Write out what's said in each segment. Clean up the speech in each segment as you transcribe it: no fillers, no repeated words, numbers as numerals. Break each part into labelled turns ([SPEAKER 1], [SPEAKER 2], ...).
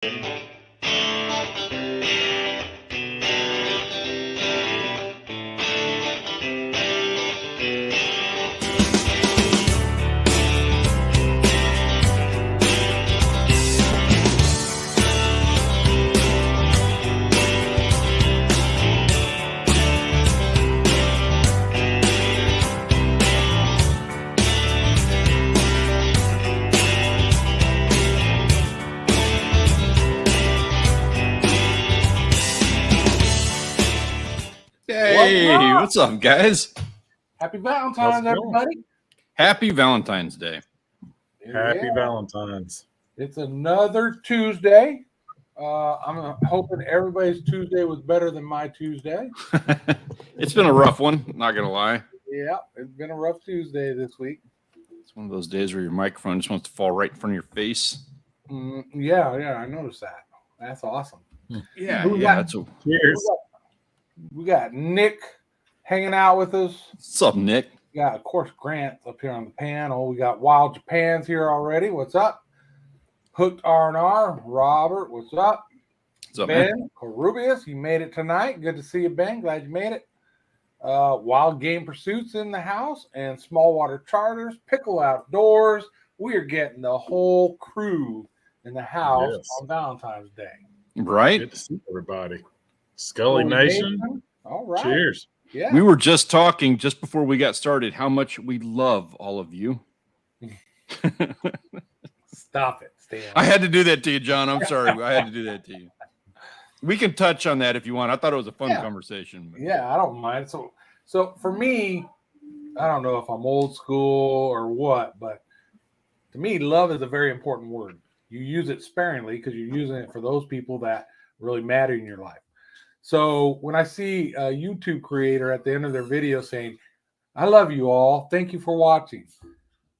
[SPEAKER 1] Hey, what's up, guys?
[SPEAKER 2] Happy Valentine's, everybody.
[SPEAKER 1] Happy Valentine's Day.
[SPEAKER 3] Happy Valentine's.
[SPEAKER 2] It's another Tuesday. I'm hoping everybody's Tuesday was better than my Tuesday.
[SPEAKER 1] It's been a rough one, not going to lie.
[SPEAKER 2] Yeah, it's been a rough Tuesday this week.
[SPEAKER 1] It's one of those days where your microphone just wants to fall right in front of your face.
[SPEAKER 2] Yeah, I noticed that. That's awesome.
[SPEAKER 1] Yeah,
[SPEAKER 2] Cheers. We got Nick hanging out with us.
[SPEAKER 1] What's up, Nick?
[SPEAKER 2] We got, of course, Grant up here on the panel. We got Wild Japan's here already. What's up? Hooked R&R. Robert, what's up?
[SPEAKER 1] What's up,
[SPEAKER 2] Ben
[SPEAKER 1] man?
[SPEAKER 2] Corubius, you made it tonight. Good to see you, Ben. Glad you made it. Wild Game Pursuits in the house and Small Water Charters, Pickle Outdoors. We are getting the whole crew in the house on Valentine's Day.
[SPEAKER 1] Right?
[SPEAKER 3] Good to see everybody. Scully Nation.
[SPEAKER 2] All right.
[SPEAKER 3] Cheers.
[SPEAKER 2] Yeah.
[SPEAKER 1] We were just talking just before we got started how much we love all of you.
[SPEAKER 2] Stop it, Stan.
[SPEAKER 1] I had to do that to you, John. I'm sorry. I had to do that to you. We can touch on that if you want. I thought it was a fun conversation. But...
[SPEAKER 2] Yeah, I don't mind. So for me, I don't know if I'm old school or what, but to me, love is a very important word. You use it sparingly because you're using it for those people that really matter in your life. So when I see a YouTube creator at the end of their video saying, "I love you all. Thank you for watching,"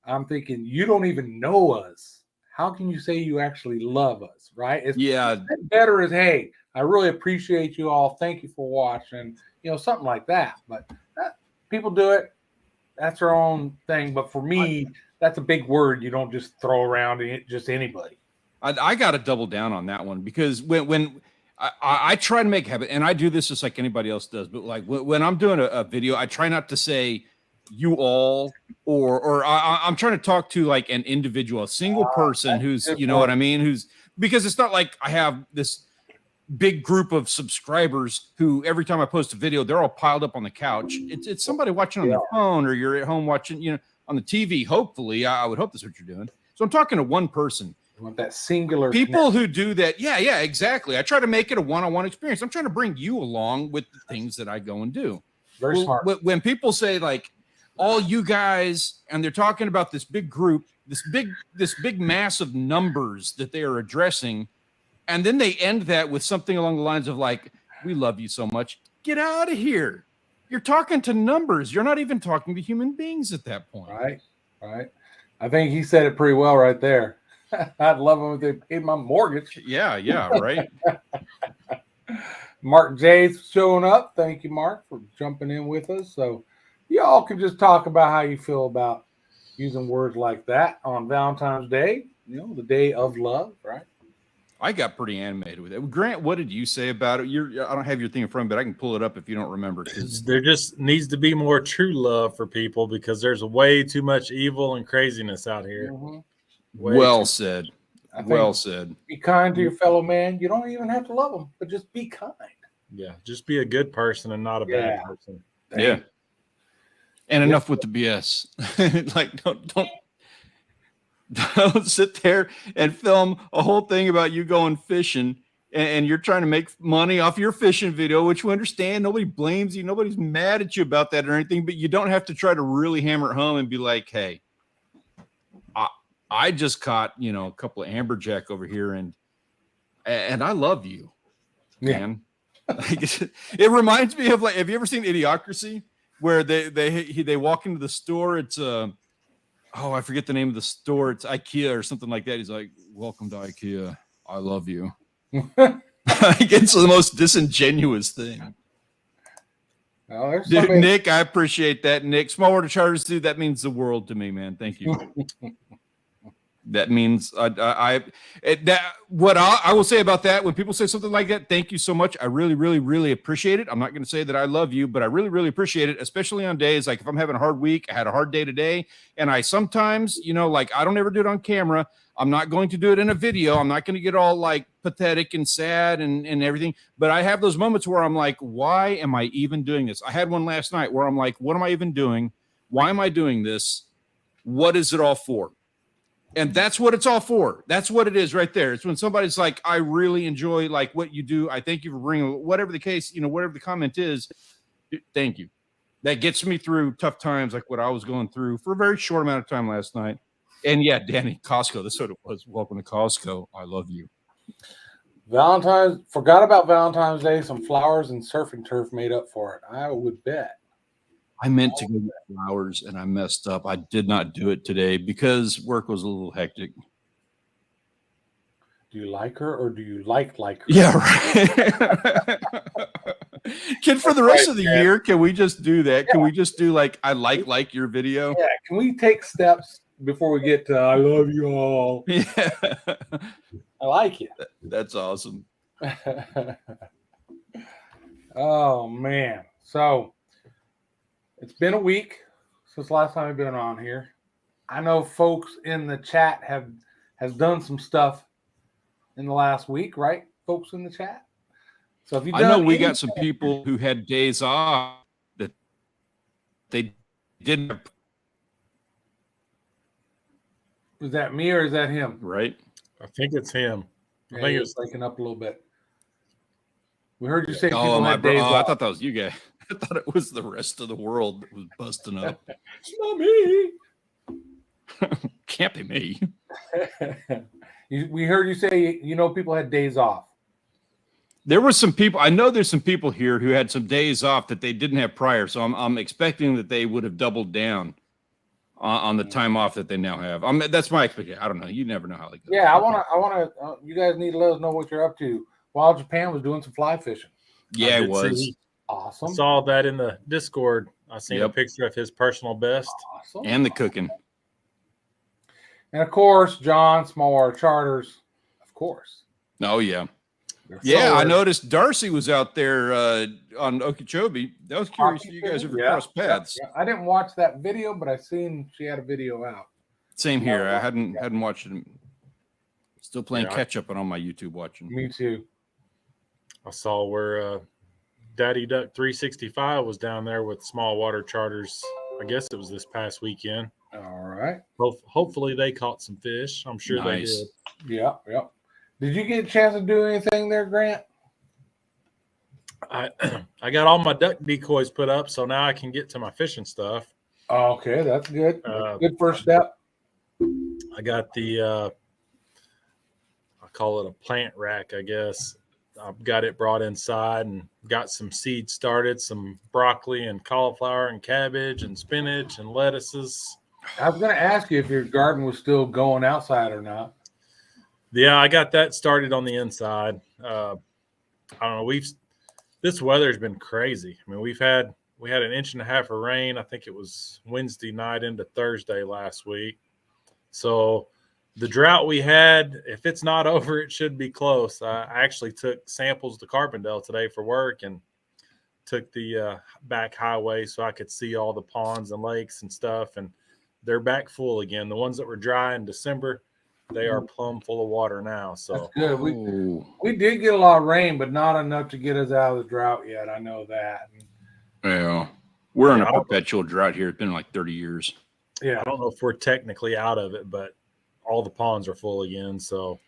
[SPEAKER 2] I'm thinking, you don't even know us. How can you say you actually love us, right? It's better as, "Hey, I really appreciate you all. Thank you for watching," something like that. But people do it. That's their own thing. But for me, that's a big word. You don't just throw around just anybody.
[SPEAKER 1] I got to double down on that one because when I try to make habit, and I do this just like anybody else does, but like when I'm doing a video, I try not to say you all, or I'm trying to talk to like an individual, a single person who's, you know what I mean? Who's, because it's not like I have this big group of subscribers who every time I post a video, they're all piled up on the couch. It's somebody watching on their phone, or you're at home watching, on the TV. Hopefully, I would hope that's what you're doing. So I'm talking to one person.
[SPEAKER 2] You want that singular
[SPEAKER 1] people
[SPEAKER 2] connection.
[SPEAKER 1] Who do that. Yeah, exactly. I try to make it a one-on-one experience. I'm trying to bring you along with the things that I go and do.
[SPEAKER 2] Very smart.
[SPEAKER 1] When people say like all you guys, and they're talking about this big group, this big mass of numbers that they are addressing, and then they end that with something along the lines of like, "We love you so much." Get out of here. You're talking to numbers. You're not even talking to human beings at that point.
[SPEAKER 2] Right. I think he said it pretty well right there. I'd love them if they paid my mortgage.
[SPEAKER 1] Yeah, right.
[SPEAKER 2] Mark J's showing up. Thank you, Mark, for jumping in with us. So y'all can just talk about how you feel about using words like that on Valentine's Day, the day of love, right?
[SPEAKER 1] I got pretty animated with it. Grant, what did you say about it? I don't have your thing in front of me, but I can pull it up if you don't remember. Because
[SPEAKER 3] there just needs to be more true love for people because there's way too much evil and craziness out here.
[SPEAKER 2] Mm-hmm.
[SPEAKER 1] Well said.
[SPEAKER 2] Be kind to your fellow man. You don't even have to love them, but just be kind.
[SPEAKER 3] Yeah, just be a good person and not a bad person.
[SPEAKER 1] Yeah. And enough with the BS. Like, don't sit there and film a whole thing about you going fishing and you're trying to make money off your fishing video, which we understand. Nobody blames you. Nobody's mad at you about that or anything, but you don't have to try to really hammer it home and be like, "Hey, I just caught, a couple of amberjack over here and I love you, man." It reminds me of, like, have you ever seen Idiocracy where they walk into the store? It's I forget the name of the store. It's IKEA or something like that. He's like, "Welcome to IKEA. I love you." It's the most disingenuous thing.
[SPEAKER 2] Oh,
[SPEAKER 1] Dude, Nick, I appreciate that. Nick, Small Water Charters, dude, that means the world to me, man. Thank you. That means I will say about that, when people say something like that, thank you so much. I really, really, really appreciate it. I'm not going to say that I love you, but I really, really appreciate it, especially on days like if I'm having a hard week, I had a hard day today, and I sometimes, like I don't ever do it on camera. I'm not going to do it in a video. I'm not going to get all like pathetic and sad and everything, but I have those moments where I'm like, why am I even doing this? I had one last night where I'm like, what am I even doing? Why am I doing this? What is it all for? And that's what it's all for. That's what it is right there. It's when somebody's like, I really enjoy like what you do. I thank you for bringing whatever the case, whatever the comment is. Thank you. That gets me through tough times like what I was going through for a very short amount of time last night. And yeah, Danny, Costco, that's what it was. Welcome to Costco. I love you.
[SPEAKER 2] Forgot about Valentine's Day. Some flowers and surfing turf made up for it. I would bet.
[SPEAKER 1] I meant to go get flowers and I messed up. I did not do it today because work was a little hectic.
[SPEAKER 2] Do you like her or do you like her?
[SPEAKER 1] Yeah, right. For the rest of the year, can we just do that? Yeah. Can we just do like, I like your video?
[SPEAKER 2] Yeah. Can we take steps before we get to I love you all?
[SPEAKER 1] Yeah.
[SPEAKER 2] I like it.
[SPEAKER 1] That's awesome.
[SPEAKER 2] Oh, man. So, it's been a week since last time I've been on here. I know folks in the chat has done some stuff in the last week, right? Folks in the chat. So if you
[SPEAKER 1] I know we got some people who had days off that they didn't.
[SPEAKER 2] Is that me or is that him?
[SPEAKER 1] Right.
[SPEAKER 3] I think it's him.
[SPEAKER 2] I think it's waking up a little bit. We heard you say people
[SPEAKER 1] my
[SPEAKER 2] had days off.
[SPEAKER 1] I thought that was you guys. I thought it was the rest of the world that was busting up.
[SPEAKER 2] It's not me.
[SPEAKER 1] Can't be me.
[SPEAKER 2] We heard you say, people had days off.
[SPEAKER 1] There were some people. I know there's some people here who had some days off that they didn't have prior. So I'm expecting that they would have doubled down on the time off that they now have. That's my expectation. I don't know. You never know how they go.
[SPEAKER 2] Yeah, I want to. You guys need to let us know what you're up to. While Japan was doing some fly fishing.
[SPEAKER 1] Yeah, it was.
[SPEAKER 2] Awesome.
[SPEAKER 3] I saw that in the Discord. I seen a picture of his personal best.
[SPEAKER 2] Awesome.
[SPEAKER 1] And the cooking.
[SPEAKER 2] And of course, John, Small Water Charters. Of course.
[SPEAKER 1] Oh, yeah. Yeah, I noticed Darcy was out there on Okeechobee. That was curious if you guys ever crossed paths.
[SPEAKER 2] Yeah. I didn't watch that video, but I seen she had a video out.
[SPEAKER 1] Same here. I hadn't watched it. Still playing catch up on my YouTube watching.
[SPEAKER 2] Me too.
[SPEAKER 3] I saw where Daddy Duck 365 was down there with Small Water Charters. I guess it was this past weekend.
[SPEAKER 2] All right.
[SPEAKER 3] Hopefully they caught some fish. I'm sure they did.
[SPEAKER 2] Yeah. Did you get a chance to do anything there, Grant?
[SPEAKER 3] I got all my duck decoys put up, so now I can get to my fishing stuff.
[SPEAKER 2] Okay, that's good. Good first step.
[SPEAKER 3] I got the I call it a plant rack, I guess. I've got it brought inside and got some seeds started, some broccoli and cauliflower and cabbage and spinach and lettuces.
[SPEAKER 2] I was going to ask you if your garden was still going outside or not.
[SPEAKER 3] Yeah, I got that started on the inside. I don't know. This weather's been crazy. I mean, we had an inch and a half of rain. I think it was Wednesday night into Thursday last week. So the drought we had, if it's not over, it should be close. I actually took samples to Carbondale today for work and took the back highway so I could see all the ponds and lakes and stuff. And they're back full again. The ones that were dry in December, they are plumb full of water now. So
[SPEAKER 2] that's good. We did get a lot of rain, but not enough to get us out of the drought yet. I know that.
[SPEAKER 1] Yeah. We're in a perpetual drought here. It's been like 30 years.
[SPEAKER 3] Yeah. I don't know if we're technically out of it, but all the ponds are full again. So,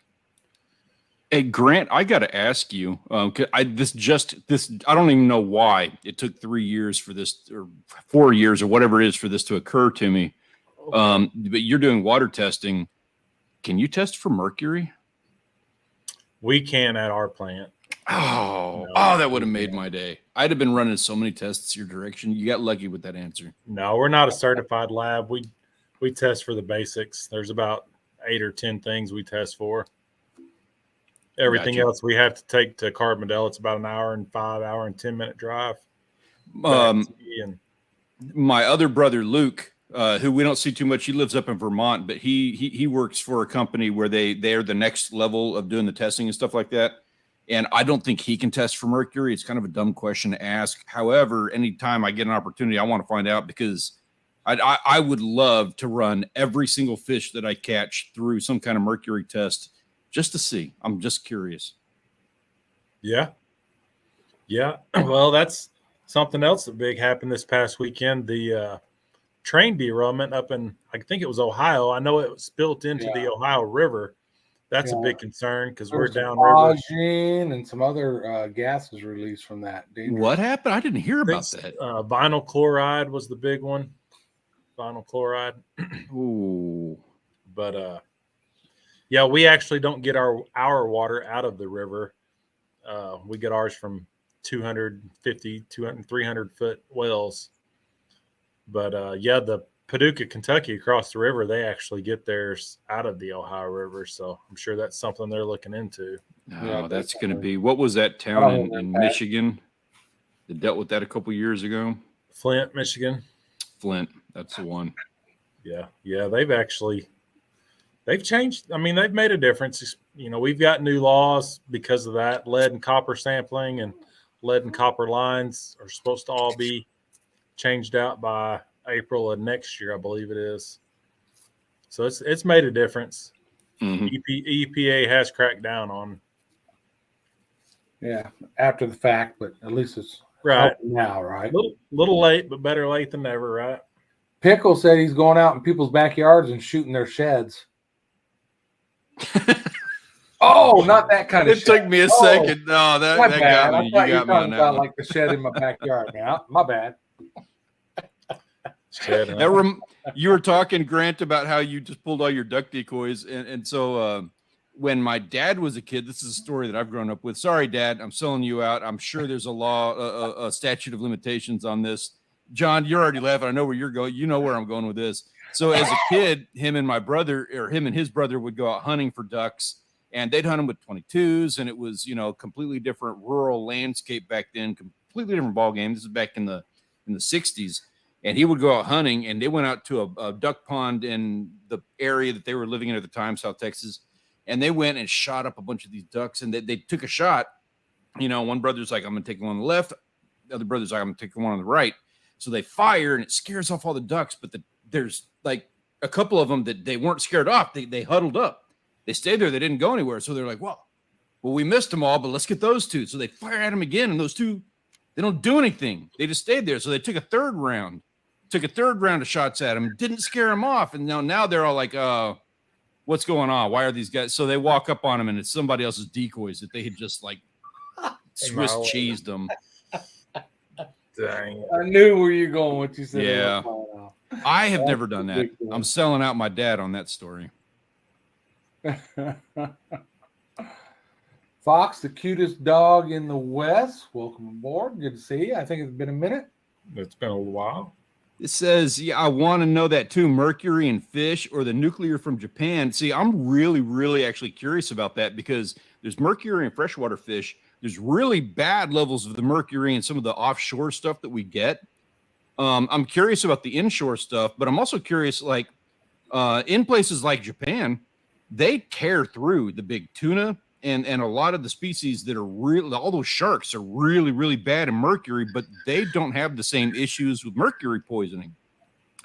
[SPEAKER 1] hey, Grant, I got to ask you, I don't even know why it took 3 years for this, or 4 years, or whatever it is, for this to occur to me. Okay. But you're doing water testing. Can you test for mercury?
[SPEAKER 3] We can at our plant.
[SPEAKER 1] That would have made my day. I'd have been running so many tests your direction. You got lucky with that answer.
[SPEAKER 3] No, we're not a certified lab. We test for the basics. There's about 8 or 10 things we test for. Everything else we have to take to Carbondale. It's about an hour and 10 minute drive.
[SPEAKER 1] My other brother Luke, who we don't see too much. He lives up in Vermont, but he works for a company where they're the next level of doing the testing and stuff like that. And I don't think he can test for mercury. It's kind of a dumb question to ask. However, anytime I get an opportunity, I want to find out, because I would love to run every single fish that I catch through some kind of mercury test just to see. I'm just curious.
[SPEAKER 3] Yeah. Well, that's something else that big happened this past weekend. The train derailment up in, I think it was Ohio. I know it was spilt into the Ohio River. That's a big concern because we're downriver.
[SPEAKER 2] And some other gases released from that.
[SPEAKER 1] What happened? I didn't hear about that.
[SPEAKER 3] Vinyl chloride was the big one. Vinyl chloride.
[SPEAKER 1] Ooh.
[SPEAKER 3] But yeah, we actually don't get our water out of the river. We get ours from 250, 200, 300 foot wells. But yeah, the Paducah, Kentucky, across the river, they actually get theirs out of the Ohio River. So I'm sure that's something they're looking into.
[SPEAKER 1] Oh, that's going to be, what was that town in Michigan that dealt with that a couple years ago?
[SPEAKER 3] Flint, Michigan.
[SPEAKER 1] Flint, that's the one.
[SPEAKER 3] Yeah, they've changed. I mean, they've made a difference. You know, we've got new laws because of that. Lead and copper sampling and lead and copper lines are supposed to all be changed out by April of next year, I believe it is. So it's made a difference.
[SPEAKER 1] Mm-hmm.
[SPEAKER 3] EPA has cracked down on.
[SPEAKER 2] Yeah, after the fact, but at least it's
[SPEAKER 3] right
[SPEAKER 2] now, right?
[SPEAKER 3] Little late, but better late than never, right?
[SPEAKER 2] Pickle said he's going out in people's backyards and shooting their sheds. Oh, not that kind of.
[SPEAKER 1] It took me a second. No, that
[SPEAKER 2] bad.
[SPEAKER 1] got me.
[SPEAKER 2] I thought
[SPEAKER 1] You got me on that
[SPEAKER 2] about
[SPEAKER 1] one.
[SPEAKER 2] like the shed in my backyard. Yeah, my bad.
[SPEAKER 1] You were talking, Grant, about how you just pulled all your duck decoys, and so when my dad was a kid, this is a story that I've grown up with. Sorry, Dad, I'm selling you out. I'm sure there's a statute of limitations on this. John, you're already laughing. I know where you're going. You know where I'm going with this. So as a kid, him and his brother would go out hunting for ducks, and they'd hunt them with 22s, and it was, completely different rural landscape back then, completely different ball game. This is back in the 60s. And he would go out hunting, and they went out to a duck pond in the area that they were living in at the time, South Texas. And they went and shot up a bunch of these ducks, and they took a shot. One brother's like, I'm going to take one on the left. The other brother's like, I'm going to take one on the right. So they fire, and it scares off all the ducks. But there's like a couple of them that they weren't scared off. They huddled up. They stayed there. They didn't go anywhere. So they're like, well, we missed them all, but let's get those two. So they fire at them again, and those two, they don't do anything. They just stayed there. So they took a third round of shots at him, didn't scare him off. And now they're all like, what's going on? Why are these guys? So they walk up on him, and it's somebody else's decoys that they had just like Swiss cheesed them.
[SPEAKER 3] Dang.
[SPEAKER 2] I knew where you're going, what you said.
[SPEAKER 1] Yeah. I have never done that. I'm selling out my dad on that story.
[SPEAKER 2] Fox, the cutest dog in the West. Welcome aboard. Good to see you. I think it's been a minute.
[SPEAKER 3] It's been a while.
[SPEAKER 1] It says, yeah, I want to know that too. Mercury in fish or the nuclear from Japan. See, I'm really, really actually curious about that, because there's mercury in freshwater fish. There's really bad levels of the mercury in some of the offshore stuff that we get. I'm curious about the inshore stuff, but I'm also curious, like in places like Japan, they tear through the big tuna and a lot of the species that are real. All those sharks are really, really bad in mercury, but they don't have the same issues with mercury poisoning.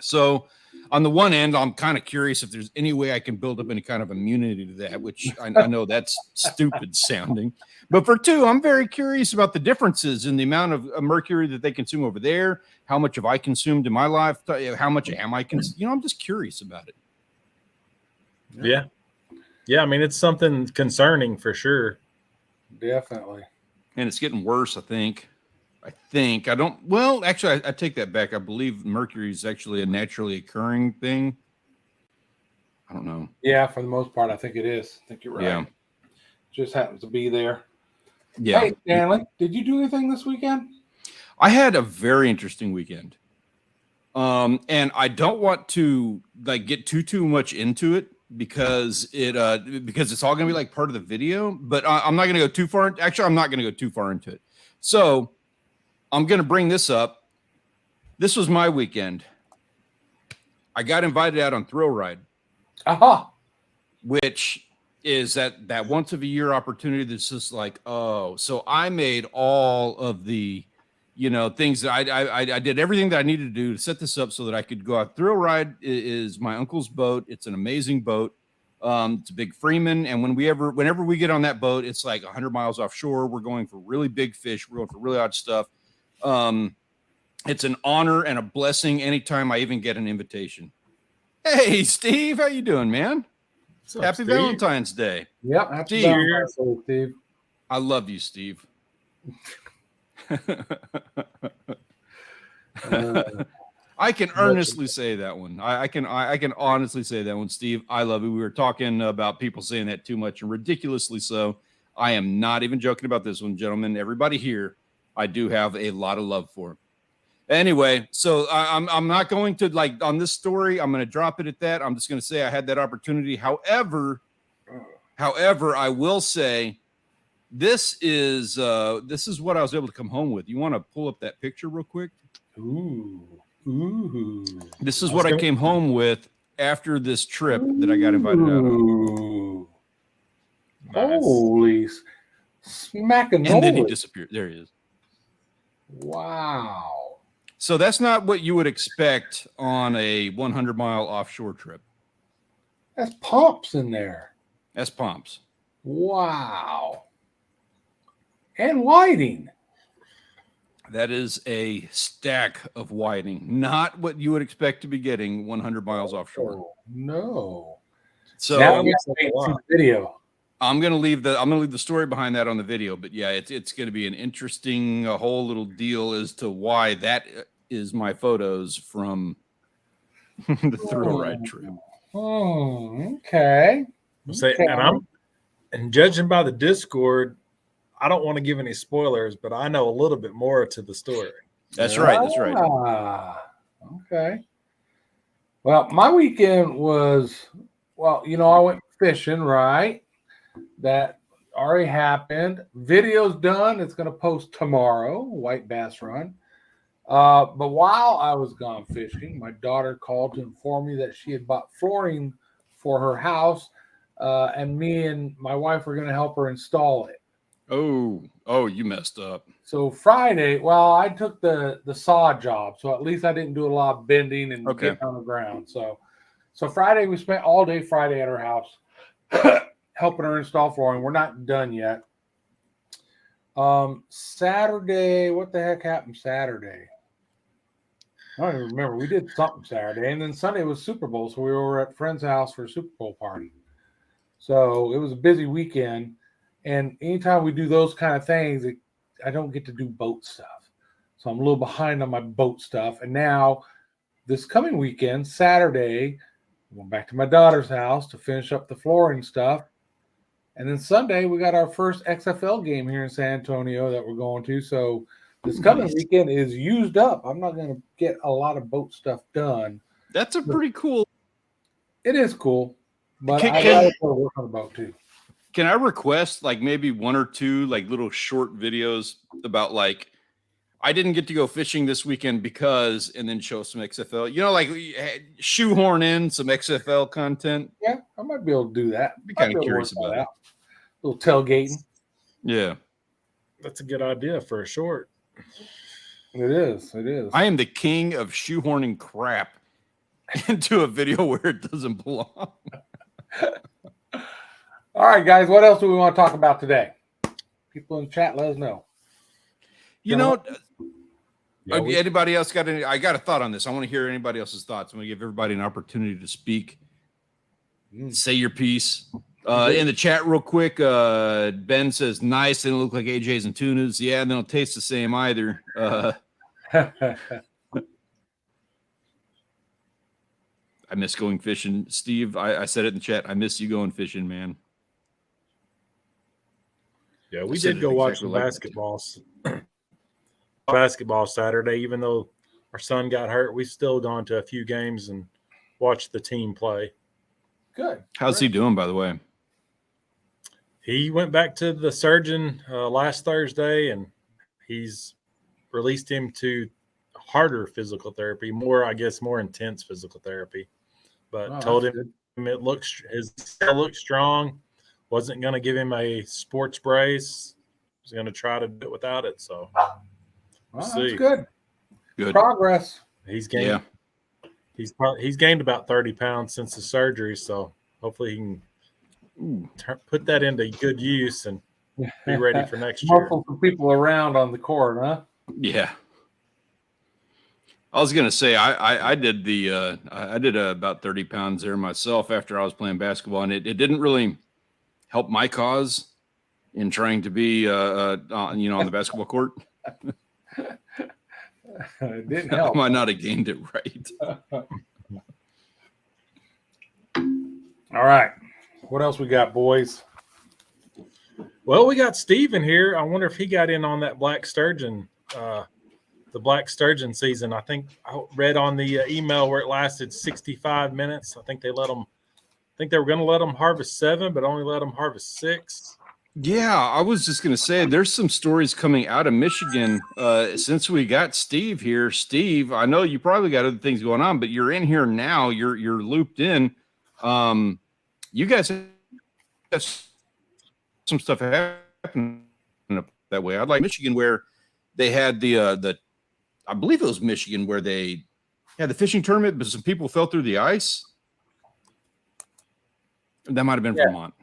[SPEAKER 1] So on the one end, I'm kind of curious if there's any way I can build up any kind of immunity to that, which I know that's stupid sounding. But for two, I'm very curious about the differences in the amount of mercury that they consume over there. How much have I consumed in my life? How much am I consuming? I'm just curious about it.
[SPEAKER 3] Yeah. Yeah, I mean, it's something concerning for sure.
[SPEAKER 2] Definitely.
[SPEAKER 1] And it's getting worse, I think. Actually, I take that back. I believe mercury is actually a naturally occurring thing. I don't know.
[SPEAKER 2] Yeah, for the most part, I think it is. I think you're right.
[SPEAKER 1] Yeah.
[SPEAKER 2] Just happens to be there.
[SPEAKER 1] Yeah.
[SPEAKER 2] Hey, Stanley, did you do anything this weekend?
[SPEAKER 1] I had a very interesting weekend. And I don't want to get too much into it, because it's all going to be like part of the video, but I'm not going to go too far. Actually, I'm not going to go too far into it. So I'm going to bring this up. This was my weekend. I got invited out on Thrill Ride,
[SPEAKER 2] Aha.
[SPEAKER 1] which is that once of a year opportunity that's just like, oh, so I made all of the, things that I did everything that I needed to do to set this up so that I could go out. Thrill Ride is my uncle's boat. It's an amazing boat. It's a big Freeman. And whenever we get on that boat, it's like 100 miles offshore. We're going for really big fish. We're going for really odd stuff. It's an honor and a blessing anytime I even get an invitation. Hey, Steve, how you doing, man?
[SPEAKER 3] What's up,
[SPEAKER 1] Happy
[SPEAKER 3] Steve?
[SPEAKER 1] Valentine's Day.
[SPEAKER 2] Yep. Happy
[SPEAKER 1] Steve.
[SPEAKER 2] Valentine's Day, Steve.
[SPEAKER 1] I love you, Steve. I can earnestly say that one. I can honestly say that one, Steve. I love you. We were talking about people saying that too much and ridiculously so. I am not even joking about this one, gentlemen. Everybody here, I do have a lot of love for. Anyway, so I'm not going to on this story. I'm going to drop it at that. I'm just going to say I had that opportunity. However, I will say this is what I was able to come home with. You want to pull up that picture real quick?
[SPEAKER 2] Ooh.
[SPEAKER 1] This is what I came home with after this trip that I got invited out on.
[SPEAKER 3] Nice.
[SPEAKER 2] Holy smacking!
[SPEAKER 1] And then he disappeared. There he is.
[SPEAKER 2] Wow.
[SPEAKER 1] So that's not what you would expect on a 100-mile offshore trip.
[SPEAKER 2] That's pumps in there.
[SPEAKER 1] That's pumps.
[SPEAKER 2] Wow. And whiting.
[SPEAKER 1] That is a stack of whiting. Not what you would expect to be getting 100 miles offshore.
[SPEAKER 2] Oh, no.
[SPEAKER 1] So
[SPEAKER 2] Now we have to wait to see the video.
[SPEAKER 1] I'm gonna leave the story behind that on the video, but yeah, it's gonna be an interesting whole little deal as to why that is my photos from the Thrill Ride trip.
[SPEAKER 2] Oh, okay.
[SPEAKER 3] And judging by the Discord, I don't want to give any spoilers, but I know a little bit more to the story.
[SPEAKER 1] That's right. That's right.
[SPEAKER 2] Okay. Well, my weekend was, I went fishing, right? That already happened. Video's done. It's going to post tomorrow, white bass run. But while I was gone fishing, my daughter called to inform me that she had bought flooring for her house, and me and my wife were going to help her install it.
[SPEAKER 1] Oh, you messed up.
[SPEAKER 2] So Friday, I took the saw job, so at least I didn't do a lot of bending and getting on the ground. So Friday, we spent all day Friday at her house helping her install flooring. We're not done yet. Saturday, what the heck happened Saturday? I don't even remember. We did something Saturday, and then Sunday was Super Bowl, so we were at a friend's house for a Super Bowl party. So it was a busy weekend, and anytime we do those kind of things, I don't get to do boat stuff. So I'm a little behind on my boat stuff. And now this coming weekend, Saturday, I'm going back to my daughter's house to finish up the flooring stuff. And then Sunday, we got our first XFL game here in San Antonio that we're going to. So this coming weekend is used up. I'm not going to get a lot of boat stuff done.
[SPEAKER 1] That's a pretty cool.
[SPEAKER 2] It is cool, but I got to work on the boat too.
[SPEAKER 1] Can I request maybe one or two little short videos about I didn't get to go fishing this weekend because, and then show some XFL, shoehorn in some XFL content.
[SPEAKER 2] Yeah, I might be able to do that.
[SPEAKER 1] Be kind of curious about that.
[SPEAKER 2] A little tailgating.
[SPEAKER 1] Yeah.
[SPEAKER 3] That's a good idea for a short.
[SPEAKER 2] It is. It is.
[SPEAKER 1] I am the king of shoehorning crap into a video where it doesn't belong.
[SPEAKER 2] All right, guys, what else do we want to talk about today? People in the chat, let us know.
[SPEAKER 1] Anybody else got any? I got a thought on this. I want to hear anybody else's thoughts. I'm going to give everybody an opportunity to speak. Say your piece. In the chat real quick, Ben says, nice. They don't look like AJ's and tunas. Yeah, and they don't taste the same either. I miss going fishing. Steve, I said it in the chat. I miss you going fishing, man.
[SPEAKER 3] Yeah, we did go watch the basketball Saturday. Even though our son got hurt, we've still gone to a few games and watched the team play.
[SPEAKER 2] Good.
[SPEAKER 1] How's he doing, by the way?
[SPEAKER 3] He went back to the surgeon last Thursday, and he's released him to harder physical therapy, more intense physical therapy. but
[SPEAKER 2] Oh,
[SPEAKER 3] told
[SPEAKER 2] that's
[SPEAKER 3] him
[SPEAKER 2] good.
[SPEAKER 3] his tail looked strong. Wasn't going to give him a sports brace. Was going to try to do it without it. So
[SPEAKER 2] Well,
[SPEAKER 3] we'll
[SPEAKER 2] that's
[SPEAKER 3] see.
[SPEAKER 2] good.
[SPEAKER 1] Good.
[SPEAKER 2] Progress.
[SPEAKER 3] He's gained. He's gained about 30 pounds since the surgery. So hopefully he can put that into good use and be ready for next year.
[SPEAKER 2] Muscle some people around on the court, huh?
[SPEAKER 1] Yeah. I was gonna say I did the I did about 30 pounds there myself after I was playing basketball, and it didn't really help my cause in trying to be on the basketball court.
[SPEAKER 2] It didn't
[SPEAKER 1] I
[SPEAKER 2] help.
[SPEAKER 1] might not have gained it right.
[SPEAKER 2] All right. What else we got, boys?
[SPEAKER 3] Well, we got Steve in here. I wonder if he got in on that black sturgeon, the black sturgeon season. I think I read on the email where it lasted 65 minutes. I think they let them. I think they were going to let them harvest 7, but only let them harvest 6.
[SPEAKER 1] Yeah, I was just gonna say there's some stories coming out of Michigan since we got Steve here. Steve, I know you probably got other things going on, but you're in here now. You're looped in. You guys have some stuff happening up that way. I'd like Michigan where they had the I believe it was Michigan where they had the fishing tournament, but some people fell through the ice. That might have been Vermont.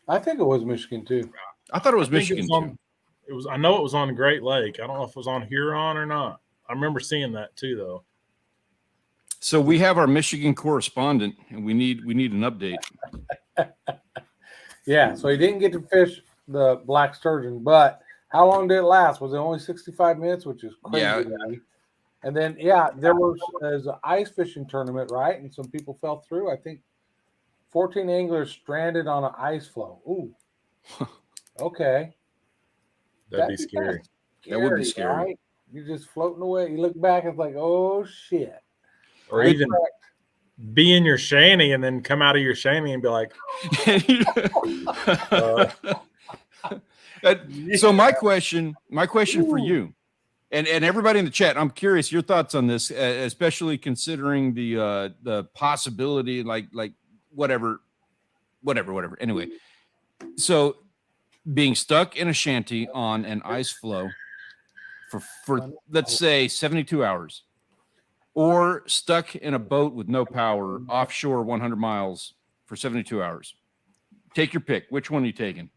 [SPEAKER 2] I think it was Michigan too.
[SPEAKER 1] I thought it was Michigan too.
[SPEAKER 3] It was. I know it was on Great Lake. I don't know if it was on Huron or not. I remember seeing that too, though.
[SPEAKER 1] So we have our Michigan correspondent, and we need an update.
[SPEAKER 2] Yeah, so he didn't get to fish the black sturgeon, but how long did it last? Was it only 65 minutes, which is crazy?
[SPEAKER 1] Yeah.
[SPEAKER 2] And then, there was an ice fishing tournament, right? And some people fell through. I think 14 anglers stranded on an ice floe. Ooh. Okay.
[SPEAKER 3] That'd be scary.
[SPEAKER 1] That would be scary.
[SPEAKER 2] Right? You're just floating away. You look back, it's like, oh, shit.
[SPEAKER 3] Or even be in your shanty and then come out of your shanty and be like,
[SPEAKER 1] So my question for you and everybody in the chat, I'm curious your thoughts on this, especially considering the possibility, like whatever. Anyway, so being stuck in a shanty on an ice floe for let's say 72 hours, or stuck in a boat with no power offshore 100 miles for 72 hours. Take your pick. Which one are you taking?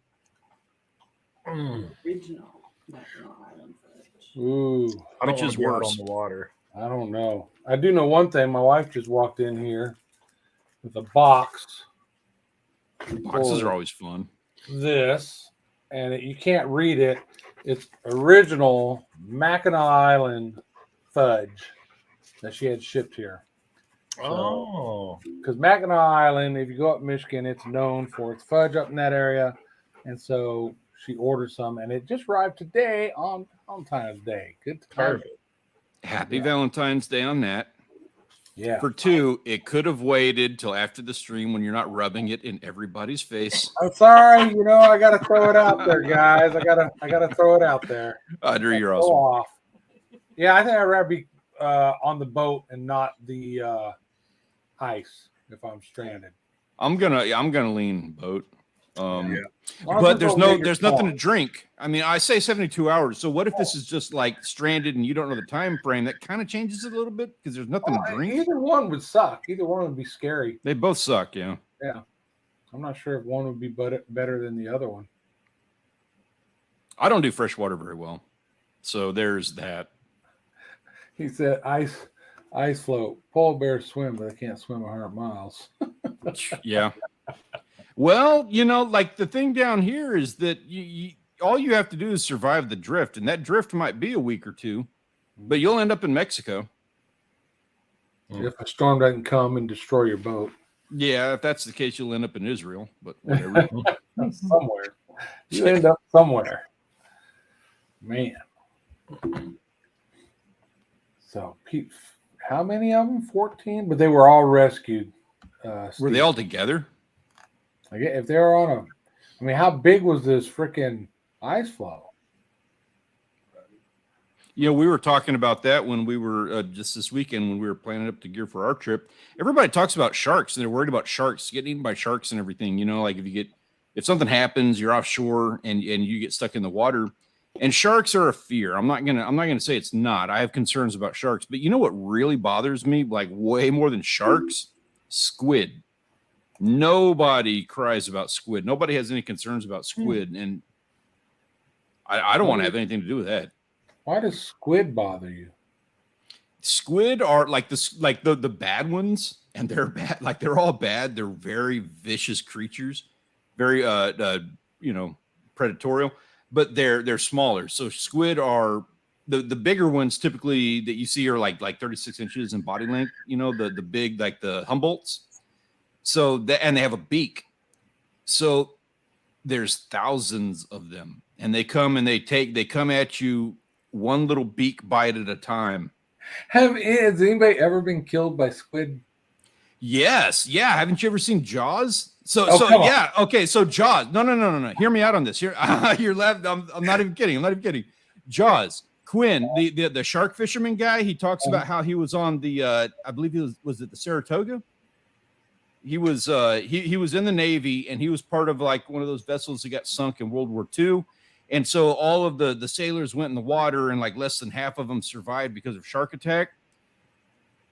[SPEAKER 4] Regional National Island Fudge.
[SPEAKER 2] Ooh.
[SPEAKER 3] I don't
[SPEAKER 1] Which
[SPEAKER 3] want
[SPEAKER 1] is
[SPEAKER 3] to be out
[SPEAKER 1] worse?
[SPEAKER 3] on the water.
[SPEAKER 2] I don't know. I do know one thing. My wife just walked in here with a box.
[SPEAKER 1] Boxes are always fun.
[SPEAKER 2] This, and you can't read it. It's original Mackinac Island fudge that she had shipped here.
[SPEAKER 3] Oh,
[SPEAKER 2] Because Mackinac Island, if you go up Michigan, it's known for its fudge up in that area. And so she ordered some, and it just arrived today on Valentine's Day. Good time.
[SPEAKER 3] perfect.
[SPEAKER 1] Happy Valentine's Day on that.
[SPEAKER 2] Yeah.
[SPEAKER 1] For 2, it could have waited till after the stream when you're not rubbing it in everybody's face.
[SPEAKER 2] I'm sorry, I gotta throw it out there, guys. I gotta throw it out there.
[SPEAKER 1] Drew, you're
[SPEAKER 2] Go
[SPEAKER 1] awesome.
[SPEAKER 2] off. Yeah, I think I'd rather be on the boat and not the ice if I'm stranded.
[SPEAKER 1] I'm gonna lean boat.
[SPEAKER 2] Yeah.
[SPEAKER 1] But there's nothing to drink. I mean, I say 72 hours. So what if this is just like stranded and you don't know the time frame? That kind of changes it a little bit because there's nothing to drink.
[SPEAKER 2] Either one would suck. Either one would be scary.
[SPEAKER 1] They both suck, yeah.
[SPEAKER 2] Yeah. I'm not sure if one would be better than the other one.
[SPEAKER 1] I don't do fresh water very well. So there's that.
[SPEAKER 2] He said ice float. Polar bears swim, but they can't swim 100 miles.
[SPEAKER 1] Yeah. Well, like the thing down here is that all you have to do is survive the drift, and that drift might be a week or 2, but you'll end up in Mexico.
[SPEAKER 2] If a storm doesn't come and destroy your boat.
[SPEAKER 1] Yeah, if that's the case, you'll end up in Israel, but whatever.
[SPEAKER 2] Somewhere. You end up somewhere. Man. So, how many of them? 14? But they were all rescued.
[SPEAKER 1] Were they all together?
[SPEAKER 2] If they were on how big was this freaking ice floe?
[SPEAKER 1] We were talking about that when we were just this weekend when we were planning up the gear for our trip. Everybody talks about sharks and they're worried about sharks getting eaten by sharks and everything. Like if something happens, you're offshore and you get stuck in the water. And sharks are a fear. I'm not gonna say it's not. I have concerns about sharks, but you know what really bothers me, like way more than sharks? Squid. Nobody cries about squid. Nobody has any concerns about squid, and I don't want to have anything to do with that.
[SPEAKER 2] Why does squid bother you?
[SPEAKER 1] Squid are like the bad ones, and they're bad. Like they're all bad. They're very vicious creatures, very predatorial. But they're smaller. So squid are the bigger ones typically that you see are like 36 inches in body length. The big like the Humboldts. So and they have a beak. So there's thousands of them, and they come at you one little beak bite at a time.
[SPEAKER 2] Has anybody ever been killed by squid?
[SPEAKER 1] Yes. Yeah. Haven't you ever seen Jaws? So
[SPEAKER 2] on.
[SPEAKER 1] Okay. So Jaws. No. Hear me out on this. You're laughing. I'm not even kidding. Jaws. Quinn, the shark fisherman guy. He talks about how he was on the. I believe he was it the Saratoga. He was he was in the Navy and he was part of like one of those vessels that got sunk in World War II. And so all of the sailors went in the water and like less than half of them survived because of shark attack.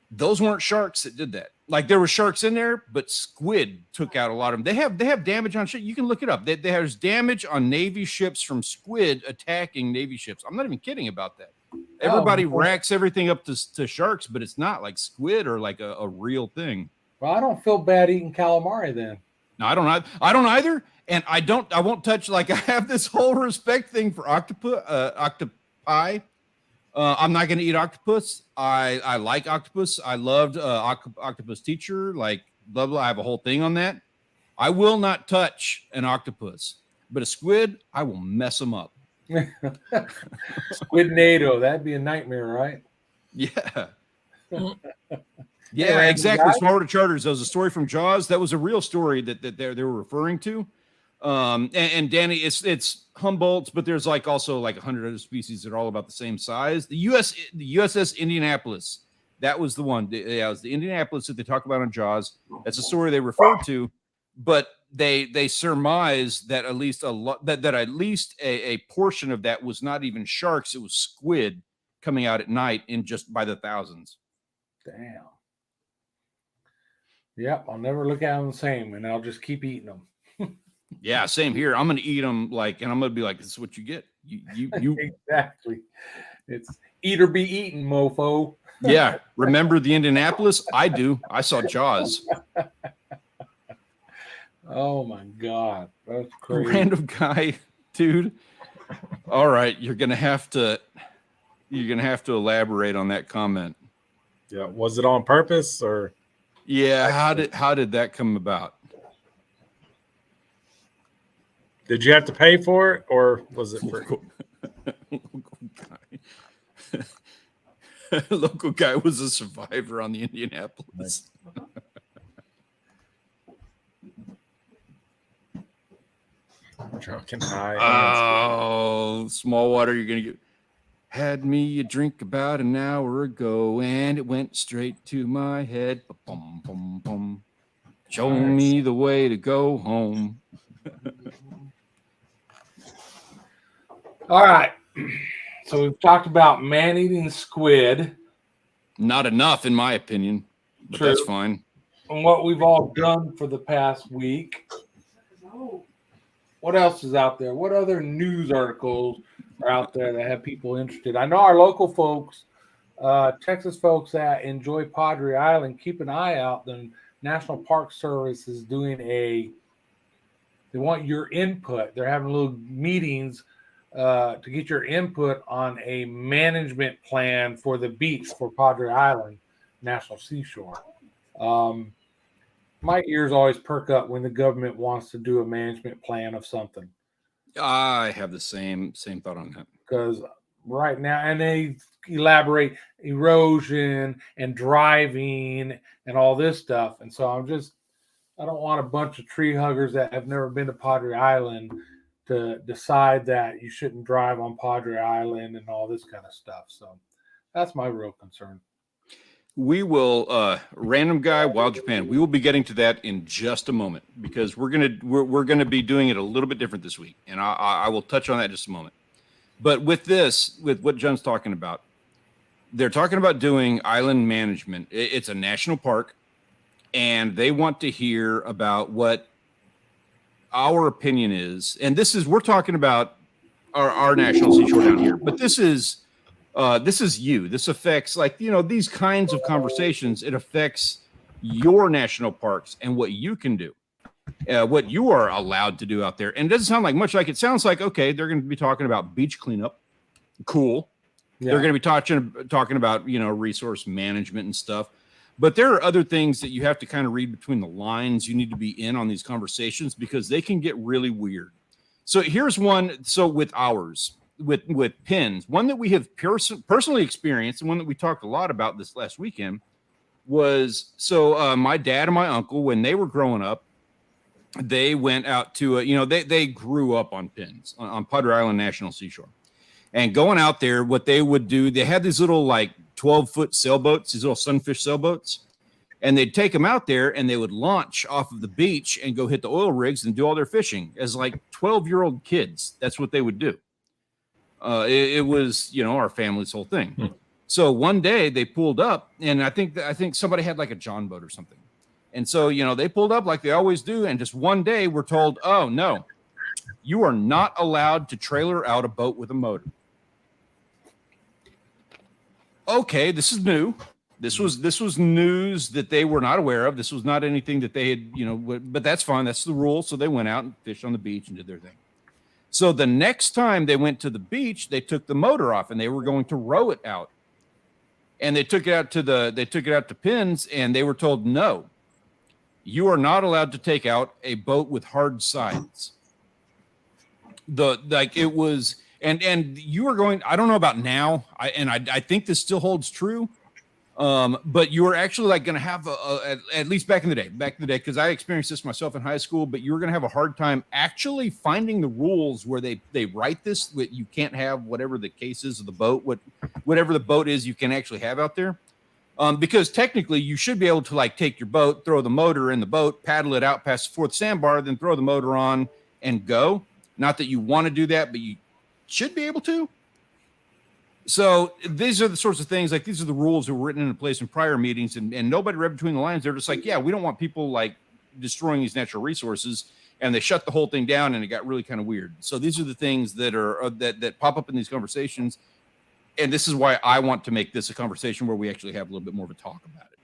[SPEAKER 1] Those weren't sharks that did that. Like there were sharks in there, but squid took out a lot of them. They have damage on shit. You can look it up. There's damage on Navy ships from squid attacking Navy ships. I'm not even kidding about that. Everybody racks everything up to sharks, but it's not like squid or like a real thing.
[SPEAKER 2] Well, I don't feel bad eating calamari then.
[SPEAKER 1] No, I don't either. And I won't touch, like I have this whole respect thing for octopi. I'm not going to eat octopus. I like octopus. I loved Octopus Teacher. Like, blah, blah. I have a whole thing on that. I will not touch an octopus, but a squid, I will mess them up.
[SPEAKER 2] Squidnado. That'd be a nightmare, right?
[SPEAKER 1] Yeah. Yeah, exactly. Florida Charters. That was a story from Jaws. That was a real story that they were referring to. And Danny, it's Humboldts, but there's like also like 100 other species that are all about the same size. The USS Indianapolis, that was the one. It was the Indianapolis that they talk about on Jaws. That's a story they refer to, but they surmise that at least a portion of that was not even sharks. It was squid coming out at night in just by the thousands.
[SPEAKER 2] Damn. Yep, I'll never look at them the same, and I'll just keep eating them.
[SPEAKER 1] Yeah, same here. I'm gonna eat them and I'm gonna be like, "This is what you get." You
[SPEAKER 2] Exactly. It's eat or be eaten, mofo.
[SPEAKER 1] Yeah. Remember the Indianapolis? I do. I saw Jaws.
[SPEAKER 2] Oh my God, that's crazy.
[SPEAKER 1] Random guy, dude. All right, you're gonna have to elaborate on that comment.
[SPEAKER 3] Yeah, was it on purpose or?
[SPEAKER 1] Yeah, how did that come about?
[SPEAKER 3] Did you have to pay for it, or was it free?
[SPEAKER 1] Local guy was a survivor on the Indianapolis.
[SPEAKER 3] Drunken high.
[SPEAKER 1] Oh, small water, you're gonna get. Had me a drink about an hour ago, and it went straight to my head. Bum, bum, bum. Show me the way to go home.
[SPEAKER 2] All right. So we've talked about man-eating squid.
[SPEAKER 1] Not enough, in my opinion, but
[SPEAKER 2] True.
[SPEAKER 1] that's fine.
[SPEAKER 2] And what we've all done for the past week. What else is out there? What other news articles are out there that have people interested? I know our local folks, Texas folks that enjoy Padre Island, keep an eye out. The National Park Service is doing they want your input. They're having little meetings to get your input on a management plan for the beach for Padre Island National Seashore. My ears always perk up when the government wants to do a management plan of something.
[SPEAKER 1] I have the same thought on that.
[SPEAKER 2] Because right now, and they elaborate erosion and driving and all this stuff. And so I don't want a bunch of tree huggers that have never been to Padre Island to decide that you shouldn't drive on Padre Island and all this kind of stuff. So that's my real concern.
[SPEAKER 1] We will random guy Wild Japan. We will be getting to that in just a moment because we're gonna be doing it a little bit different this week, and I will touch on that in just a moment. But with what John's talking about, they're talking about doing island management. It's a national park, and they want to hear about what our opinion is. And we're talking about our national seashore down here, but this is you. This affects these kinds of conversations. It affects your national parks and what you can do, what you are allowed to do out there. And it doesn't sound like much. Like it sounds like, okay, they're going to be talking about beach cleanup. Cool. Yeah. They're going to be talking about, resource management and stuff. But there are other things that you have to kind of read between the lines. You need to be in on these conversations because they can get really weird. So here's one. So with pins, one that we have personally experienced and one that we talked a lot about this last weekend was, my dad and my uncle, when they were growing up, they went out to, they grew up on pins on Padre Island National Seashore. And going out there, what they would do, they had these little 12-foot sailboats, these little sunfish sailboats, and they'd take them out there and they would launch off of the beach and go hit the oil rigs and do all their fishing as 12-year-old kids. That's what they would do. It was, our family's whole thing. So one day they pulled up, and I think somebody had a John boat or something. And so, they pulled up like they always do. And just one day we're told, oh, no, you are not allowed to trailer out a boat with a motor. Okay, this is new. This was news that they were not aware of. This was not anything that they had, but that's fine. That's the rule. So they went out and fished on the beach and did their thing. So the next time they went to the beach, they took the motor off and they were going to row it out. And they took it out to pins, and they were told, no, you are not allowed to take out a boat with hard sides. It was, and you were going, I don't know about now. I think this still holds true. But you were actually going to have at least back in the day, because I experienced this myself in high school, but you were going to have a hard time actually finding the rules where they write this, that you can't have whatever the case is of the boat, whatever the boat is you can actually have out there. Because technically you should be able to take your boat, throw the motor in the boat, paddle it out past the fourth sandbar, then throw the motor on and go. Not that you want to do that, but you should be able to. So these are the sorts of things, these are the rules that were written into place in prior meetings, and nobody read between the lines. They're just yeah, we don't want people destroying these natural resources, and they shut the whole thing down, and it got really kind of weird. So these are the things that are that pop up in these conversations, and this is why I want to make this a conversation where we actually have a little bit more of a talk about it.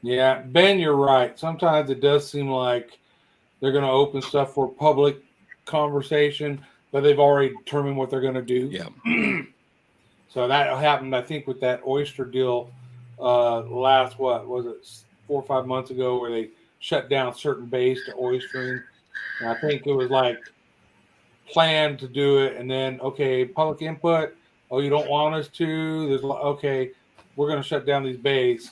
[SPEAKER 2] Yeah, Ben, you're right. Sometimes it does seem like they're going to open stuff for public conversation, but they've already determined what they're going to do.
[SPEAKER 1] Yeah.
[SPEAKER 2] So that happened, I think, with that oyster deal last, 4 or 5 months ago, where they shut down certain bays to oystering. And I think it was planned to do it, and then, okay, public input. Oh, you don't want us to? There's okay, we're going to shut down these bays.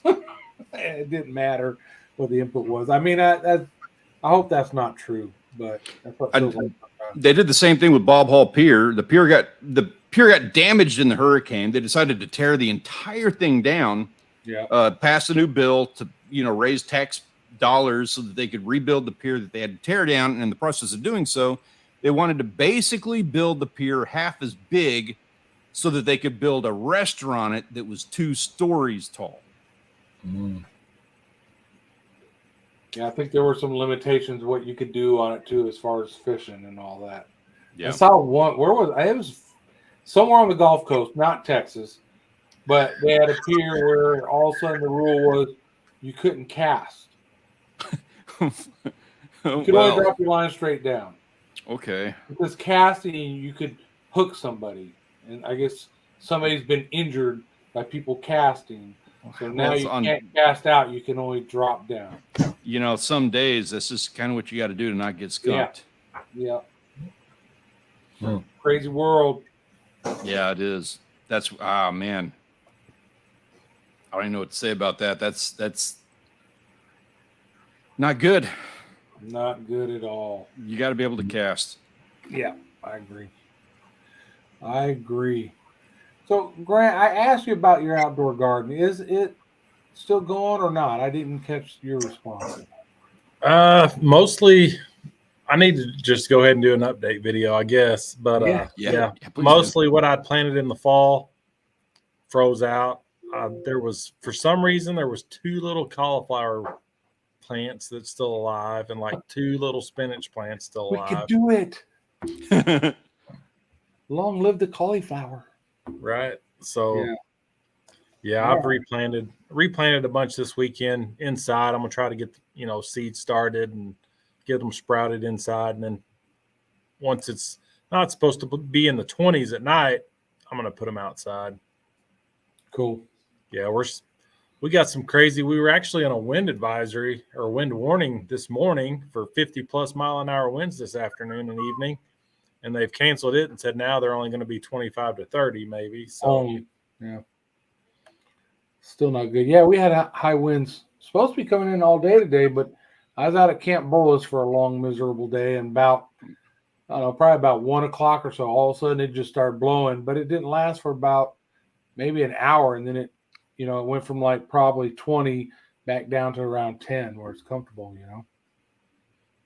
[SPEAKER 2] It didn't matter what the input was. I mean, I hope that's not true, but that's what feels like.
[SPEAKER 1] They did the same thing with Bob Hall Pier. The pier got damaged in the hurricane. They decided to tear the entire thing down.
[SPEAKER 2] Yeah.
[SPEAKER 1] Pass a new bill to raise tax dollars so that they could rebuild the pier that they had to tear down. And in the process of doing so, they wanted to basically build the pier half as big so that they could build a restaurant on it that was 2 stories tall.
[SPEAKER 3] Mm.
[SPEAKER 2] Yeah, I think there were some limitations what you could do on it too, as far as fishing and all that.
[SPEAKER 1] Yeah.
[SPEAKER 2] I saw one. Where was it? Was somewhere on the Gulf Coast, not Texas, but they had a pier where all of a sudden the rule was you couldn't cast. You could only drop your line straight down.
[SPEAKER 1] Okay.
[SPEAKER 2] Because casting, you could hook somebody, and I guess somebody's been injured by people casting. So now you can't cast out. You can only drop down.
[SPEAKER 1] Some days this is kind of what you got to do to not get skunked.
[SPEAKER 2] Yeah. Crazy world.
[SPEAKER 1] Yeah, it is. That's man. I don't even know what to say about that. That's not good.
[SPEAKER 2] Not good at all.
[SPEAKER 1] You got to be able to cast.
[SPEAKER 2] Yeah. I agree. I agree. So, Grant, I asked you about your outdoor garden. Is it still going or not? I didn't catch your response.
[SPEAKER 3] Mostly I need to just go ahead and do an update video, I guess. But
[SPEAKER 1] Yeah, please
[SPEAKER 3] mostly what I planted in the fall froze out. There was, for some reason, there was 2 little cauliflower plants that's still alive, and like 2 little spinach plants still
[SPEAKER 2] We could
[SPEAKER 3] alive.
[SPEAKER 2] do it.
[SPEAKER 1] do.
[SPEAKER 2] Long live the cauliflower.
[SPEAKER 3] Right. So
[SPEAKER 2] Yeah.
[SPEAKER 3] yeah, I've replanted a bunch this weekend inside. I'm gonna try to get seeds started and get them sprouted inside, and then once it's not supposed to be in the 20s at night, I'm gonna put them outside.
[SPEAKER 2] Cool.
[SPEAKER 3] Yeah, we got some crazy. We were actually on a wind advisory or wind warning this morning for 50+ mile-an-hour winds this afternoon and evening, and they've canceled it and said now they're only going to be 25 to 30 maybe. So
[SPEAKER 2] yeah, still not good. Yeah, we had high winds supposed to be coming in all day today, but I was out at Camp Bolas for a long, miserable day, and about I don't know, probably about 1 o'clock or so, all of a sudden it just started blowing, but it didn't last for about maybe an hour, and then it went from like probably 20 back down to around 10 where it's comfortable.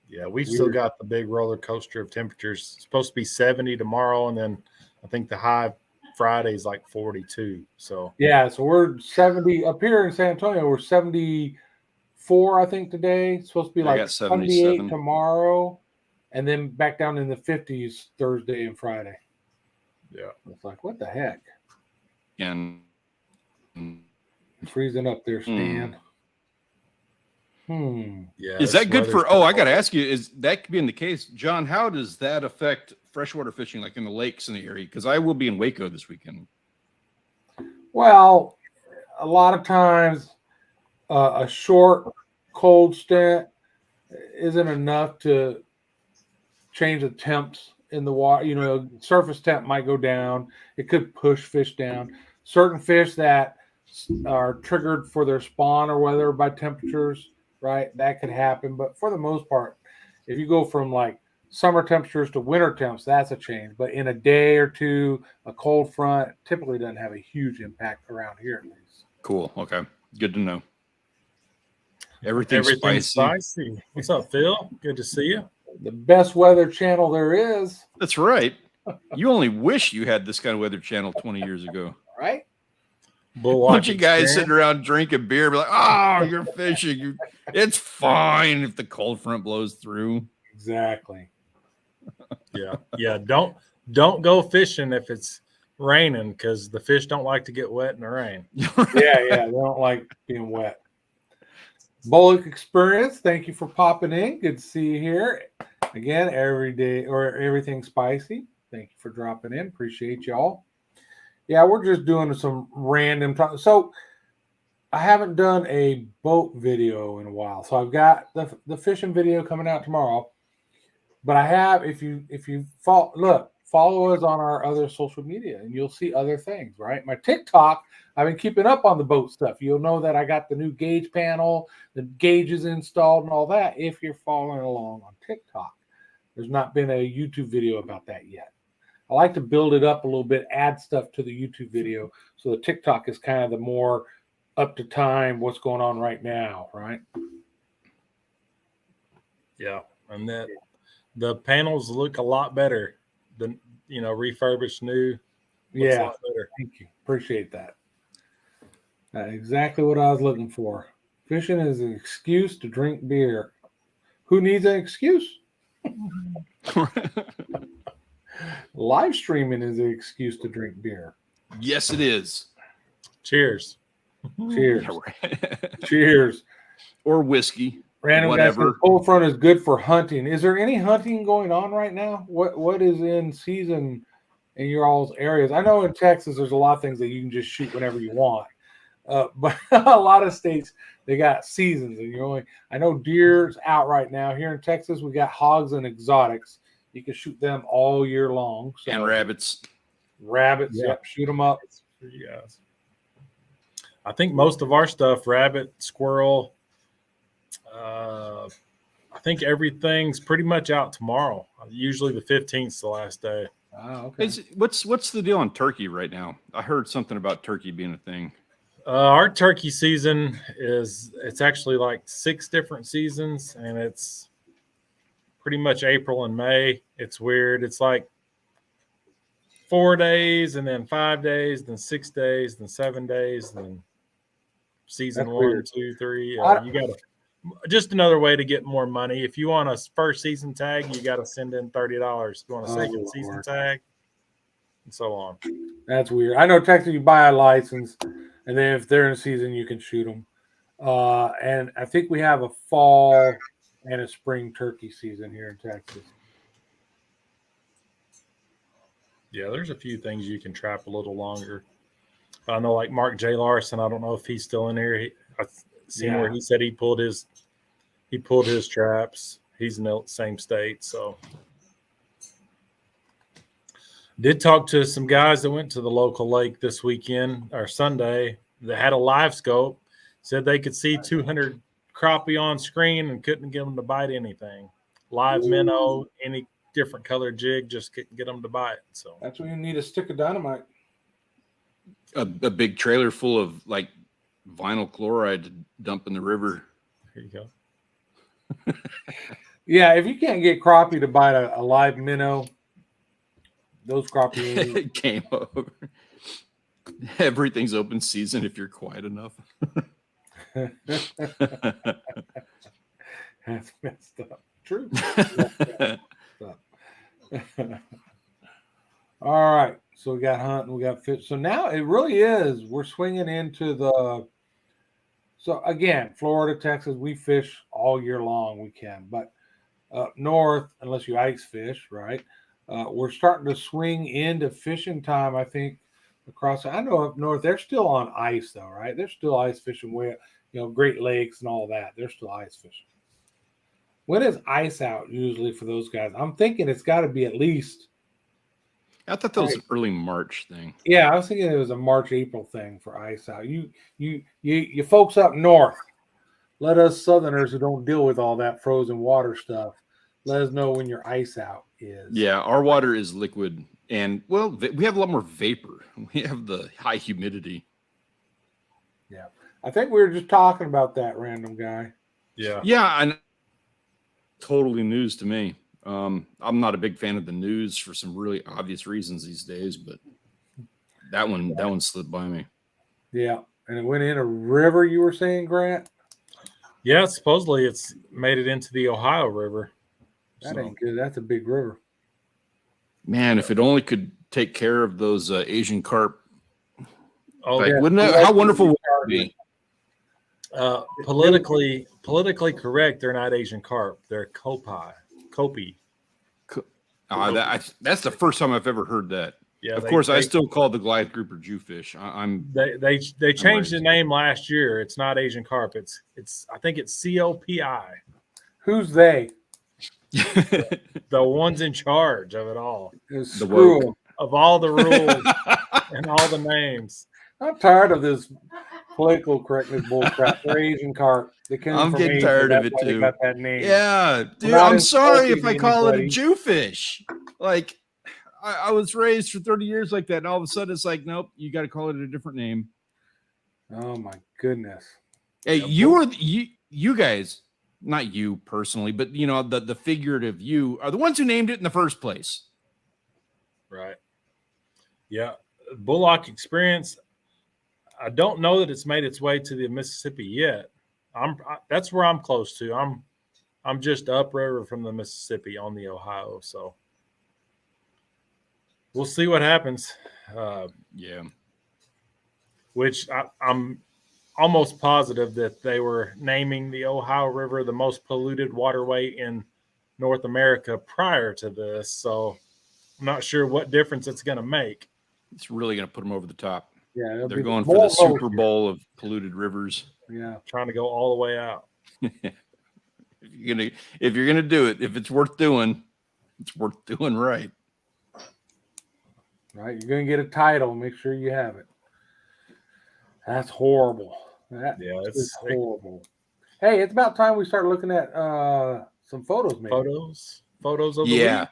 [SPEAKER 3] yeah, we've still got the big roller coaster of temperatures. It's supposed to be 70 tomorrow, and then I think the high Friday is like 42. So
[SPEAKER 2] yeah, so we're 70 up here in San Antonio. We're 74, I think, today. It's supposed to be
[SPEAKER 1] I
[SPEAKER 2] like
[SPEAKER 1] got
[SPEAKER 2] 78
[SPEAKER 1] 77
[SPEAKER 2] tomorrow, and then back down in the 50s Thursday and Friday.
[SPEAKER 3] yeah,
[SPEAKER 2] It's like, what the heck?
[SPEAKER 1] and
[SPEAKER 2] It's freezing up there, Stan.
[SPEAKER 3] yeah.
[SPEAKER 1] is that good for? Oh, I got to ask you, is that being the case, John? How does that affect freshwater fishing, like in the lakes in the area? Because I will be in Waco this weekend.
[SPEAKER 2] Well, a lot of times a short cold stint isn't enough to change the temps in the water. Surface temp might go down. It could push fish down. Certain fish that are triggered for their spawn or whether by temperatures, right? That could happen. But for the most part, if you go from like summer temperatures to winter temps, that's a change. But in a day or two, a cold front typically doesn't have a huge impact around here at least.
[SPEAKER 1] Cool. Okay. Good to know. Everything's
[SPEAKER 3] spicy. What's up, Phil? Good to see you.
[SPEAKER 2] The best weather channel there is.
[SPEAKER 1] That's right. You only wish you had this kind of weather channel 20 years ago.
[SPEAKER 2] Right?
[SPEAKER 1] Bunch of guys sitting around drinking beer, be like, "Oh, you're fishing. It's fine if the cold front blows through."
[SPEAKER 2] Exactly.
[SPEAKER 3] Yeah. Don't go fishing if it's raining because the fish don't like to get wet in the rain.
[SPEAKER 2] Yeah. They don't like being wet. Bullock Experience, thank you for popping in. Good to see you here again every day, or everything spicy. Thank you for dropping in. Appreciate y'all. Yeah, we're just doing some random talk. So I haven't done a boat video in a while. So I've got the fishing video coming out tomorrow. But I have, if you follow us on our other social media and you'll see other things, right? My TikTok, I've been keeping up on the boat stuff. You'll know that I got the new gauge panel, the gauges installed and all that if you're following along on TikTok. There's not been a YouTube video about that yet. I like to build it up a little bit, add stuff to the YouTube video. So the TikTok is kind of the more up to time, what's going on right now, right?
[SPEAKER 3] Yeah. And that the panels look a lot better than, refurbished new.
[SPEAKER 2] Yeah.
[SPEAKER 3] A lot better.
[SPEAKER 2] Thank you. Appreciate that. Exactly what I was looking for. Fishing is an excuse to drink beer. Who needs an excuse? Live streaming is an excuse to drink beer.
[SPEAKER 1] Yes, it is.
[SPEAKER 3] Cheers.
[SPEAKER 2] Cheers.
[SPEAKER 1] Yeah, right.
[SPEAKER 2] Cheers.
[SPEAKER 1] Or whiskey.
[SPEAKER 2] Random
[SPEAKER 1] whatever.
[SPEAKER 2] guys, cold front is good for hunting. Is there any hunting going on right now? What is in season in your all's areas? I know in Texas there's a lot of things that you can just shoot whenever you want. But a lot of states, they got seasons. And I know deer's out right now. Here in Texas, we got hogs and exotics. You can shoot them all year long. So,
[SPEAKER 1] And rabbits.
[SPEAKER 2] Rabbits,
[SPEAKER 3] Yeah.
[SPEAKER 2] yep, shoot them up.
[SPEAKER 3] For you guys. I think most of our stuff, rabbit, squirrel, I think everything's pretty much out tomorrow. Usually the 15th is the last day.
[SPEAKER 2] Oh, okay.
[SPEAKER 1] What's the deal on turkey right now? I heard something about turkey being a thing.
[SPEAKER 3] Our turkey season it's actually like 6 different seasons, and it's pretty much April and May. It's weird. It's like 4 days and then 5 days, then 6 days, then 7 days, then season
[SPEAKER 2] That's
[SPEAKER 3] 1,
[SPEAKER 2] weird.
[SPEAKER 3] 2, 3.
[SPEAKER 2] I-
[SPEAKER 3] You got to just another way to get more money. If you want a first season tag, you got to send in $30. If you want a second season
[SPEAKER 2] Lord.
[SPEAKER 3] tag, and so on.
[SPEAKER 2] That's weird. I know Texas, you buy a license, and then if they're in season, you can shoot them. And I think we have a fall and a spring turkey season here in Texas.
[SPEAKER 3] Yeah, there's a few things you can trap a little longer. I know, like Mark J. Larson. I don't know if he's still in here. I've seen where he said he pulled his traps. He's in the same state, so. Did talk to some guys that went to the local lake this weekend or Sunday that had a live scope. Said they could see 200 crappie on screen and couldn't get them to bite anything. Live minnow, any different color jig, just couldn't get them to bite. So
[SPEAKER 2] That's when you need a stick of dynamite.
[SPEAKER 1] A big trailer full of like vinyl chloride to dump in the river.
[SPEAKER 3] here you go.
[SPEAKER 2] Yeah, if you can't get crappie to bite a live minnow, those crappie.
[SPEAKER 1] Game over. Everything's open season if you're quiet enough.
[SPEAKER 2] That's messed up. True. All right. So we got hunting, we got fish. So now it really is. We're swinging into the. So again, Florida, Texas, we fish all year long. We can, but up north, unless you ice fish, right? We're starting to swing into fishing time. I think across. I know up north they're still on ice though, right? They're still ice fishing way, Great Lakes and all that. They're still ice fishing. When is ice out usually for those guys? I'm thinking it's got to be at least.
[SPEAKER 1] I thought that was an early March thing.
[SPEAKER 2] Yeah, I was thinking it was a March, April thing for ice out. You folks up north, let us Southerners who don't deal with all that frozen water stuff, let us know when your ice out is.
[SPEAKER 1] Yeah, our water is liquid, and well, we have a lot more vapor. We have the high humidity.
[SPEAKER 2] Yeah, I think we were just talking about that, random guy.
[SPEAKER 3] Yeah.
[SPEAKER 1] Yeah, and totally news to me. I'm not a big fan of the news for some really obvious reasons these days, but that one slid by me.
[SPEAKER 2] Yeah, and it went in a river. You were saying, Grant?
[SPEAKER 3] Yeah, supposedly it's made it into the Ohio River.
[SPEAKER 2] That
[SPEAKER 3] So,
[SPEAKER 2] ain't good. That's a big river.
[SPEAKER 1] Man, if it only could take care of those Asian carp,
[SPEAKER 3] oh,
[SPEAKER 1] like,
[SPEAKER 2] yeah.
[SPEAKER 1] wouldn't that, how wonderful would it be?
[SPEAKER 3] politically correct, they're not Asian carp. They're Kopi.
[SPEAKER 1] That's the first time I've ever heard that.
[SPEAKER 3] Yeah,
[SPEAKER 1] Of course, I still call the Goliath grouper Jewfish.
[SPEAKER 3] They changed the name last year. It's not Asian carp. It's I think it's COPI.
[SPEAKER 2] Who's they?
[SPEAKER 3] The ones in charge of it all,
[SPEAKER 2] Screw 'em.
[SPEAKER 3] of all the rules and all the names.
[SPEAKER 2] I'm tired of this political correctness bullcrap. They're Asian carp. They came
[SPEAKER 1] I'm
[SPEAKER 2] from
[SPEAKER 1] getting
[SPEAKER 2] Asia.
[SPEAKER 1] tired of
[SPEAKER 2] That's
[SPEAKER 1] it
[SPEAKER 2] why they
[SPEAKER 1] too.
[SPEAKER 2] got that name.
[SPEAKER 1] Yeah, dude,
[SPEAKER 2] not
[SPEAKER 1] I'm sorry if I
[SPEAKER 2] insulting
[SPEAKER 1] call it a
[SPEAKER 2] anybody.
[SPEAKER 1] Jewfish. Like, I was raised for 30 years like that, and all of a sudden it's like, nope, you got to call it a different name.
[SPEAKER 2] Oh my goodness.
[SPEAKER 1] Hey, you guys, not you personally, but the figurative you are the ones who named it in the first place.
[SPEAKER 3] Right. Yeah. Bullock Experience. I don't know that it's made its way to the Mississippi yet. That's where I'm close to. I'm just upriver from the Mississippi on the Ohio, so we'll see what happens.
[SPEAKER 1] Yeah.
[SPEAKER 3] Which I'm almost positive that they were naming the Ohio River the most polluted waterway in North America prior to this. So I'm not sure what difference it's going to make.
[SPEAKER 1] It's really going to put them over the top.
[SPEAKER 2] Yeah,
[SPEAKER 1] They're going for the Super Bowl of polluted rivers.
[SPEAKER 2] Yeah,
[SPEAKER 3] trying to go all the way out.
[SPEAKER 1] If you're gonna do it, if it's worth doing, it's worth doing right.
[SPEAKER 2] right. You're gonna get a title. Make sure you have it. That's horrible. That is horrible. Hey, it's about time we start looking at some photos, maybe.
[SPEAKER 3] Photos of the
[SPEAKER 1] Yeah.
[SPEAKER 3] week.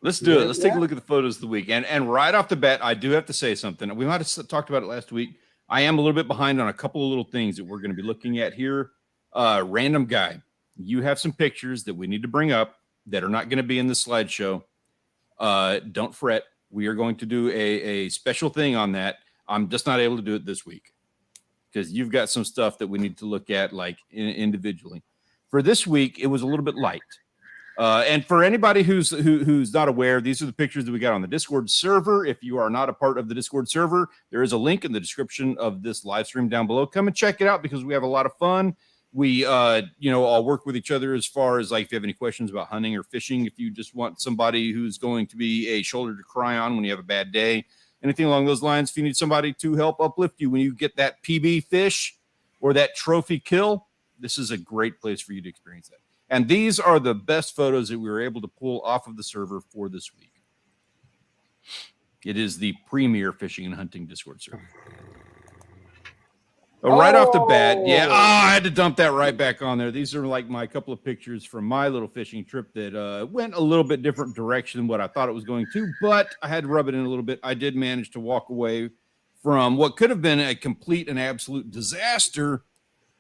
[SPEAKER 1] Let's do it.
[SPEAKER 2] Yeah.
[SPEAKER 1] Let's take a look at the photos of the week. And right off the bat, I do have to say something. We might have talked about it last week. I am a little bit behind on a couple of little things that we're going to be looking at here. Random guy, you have some pictures that we need to bring up that are not going to be in the slideshow. Don't fret. We are going to do a special thing on that. I'm just not able to do it this week because you've got some stuff that we need to look at like individually. For this week, it was a little bit light. And for anybody who's not aware, these are the pictures that we got on the Discord server. If you are not a part of the Discord server, there is a link in the description of this live stream down below. Come and check it out because we have a lot of fun. We, all work with each other as far as like if you have any questions about hunting or fishing, if you just want somebody who's going to be a shoulder to cry on when you have a bad day, anything along those lines. If you need somebody to help uplift you when you get that PB fish or that trophy kill, this is a great place for you to experience that. And these are the best photos that we were able to pull off of the server for this week. It is the premier fishing and hunting Discord server. Right off the bat, I had to dump that right back on there. These are like my couple of pictures from my little fishing trip that went a little bit different direction than what I thought it was going to, but I had to rub it in a little bit. I did manage to walk away from what could have been a complete and absolute disaster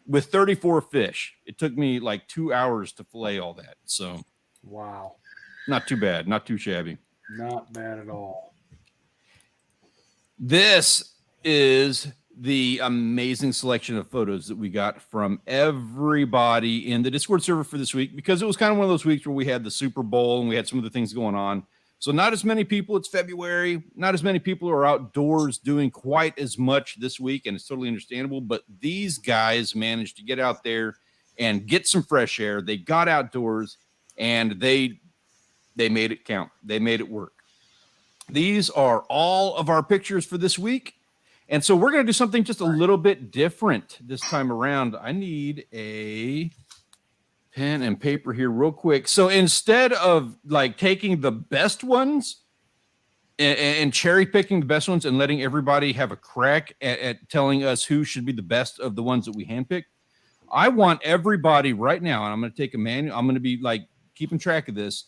[SPEAKER 1] with 34 fish. It took me like 2 hours to fillet all that. So,
[SPEAKER 2] wow.
[SPEAKER 1] Not too bad. Not too shabby.
[SPEAKER 2] Not bad at all.
[SPEAKER 1] This is the amazing selection of photos that we got from everybody in the Discord server for this week, because it was kind of one of those weeks where we had the Super Bowl and we had some of the things going on. So not as many people. It's February. Not as many people are outdoors doing quite as much this week, and it's totally understandable. But these guys managed to get out there and get some fresh air. They got outdoors, and they made it count. They made it work. These are all of our pictures for this week. And so we're going to do something just a little bit different this time around. I need a pen and paper here real quick. So instead of like taking the best ones and cherry picking the best ones and letting everybody have a crack at telling us who should be the best of the ones that we handpick, I want everybody right now, and I'm going to take a manual. I'm going to be like keeping track of this.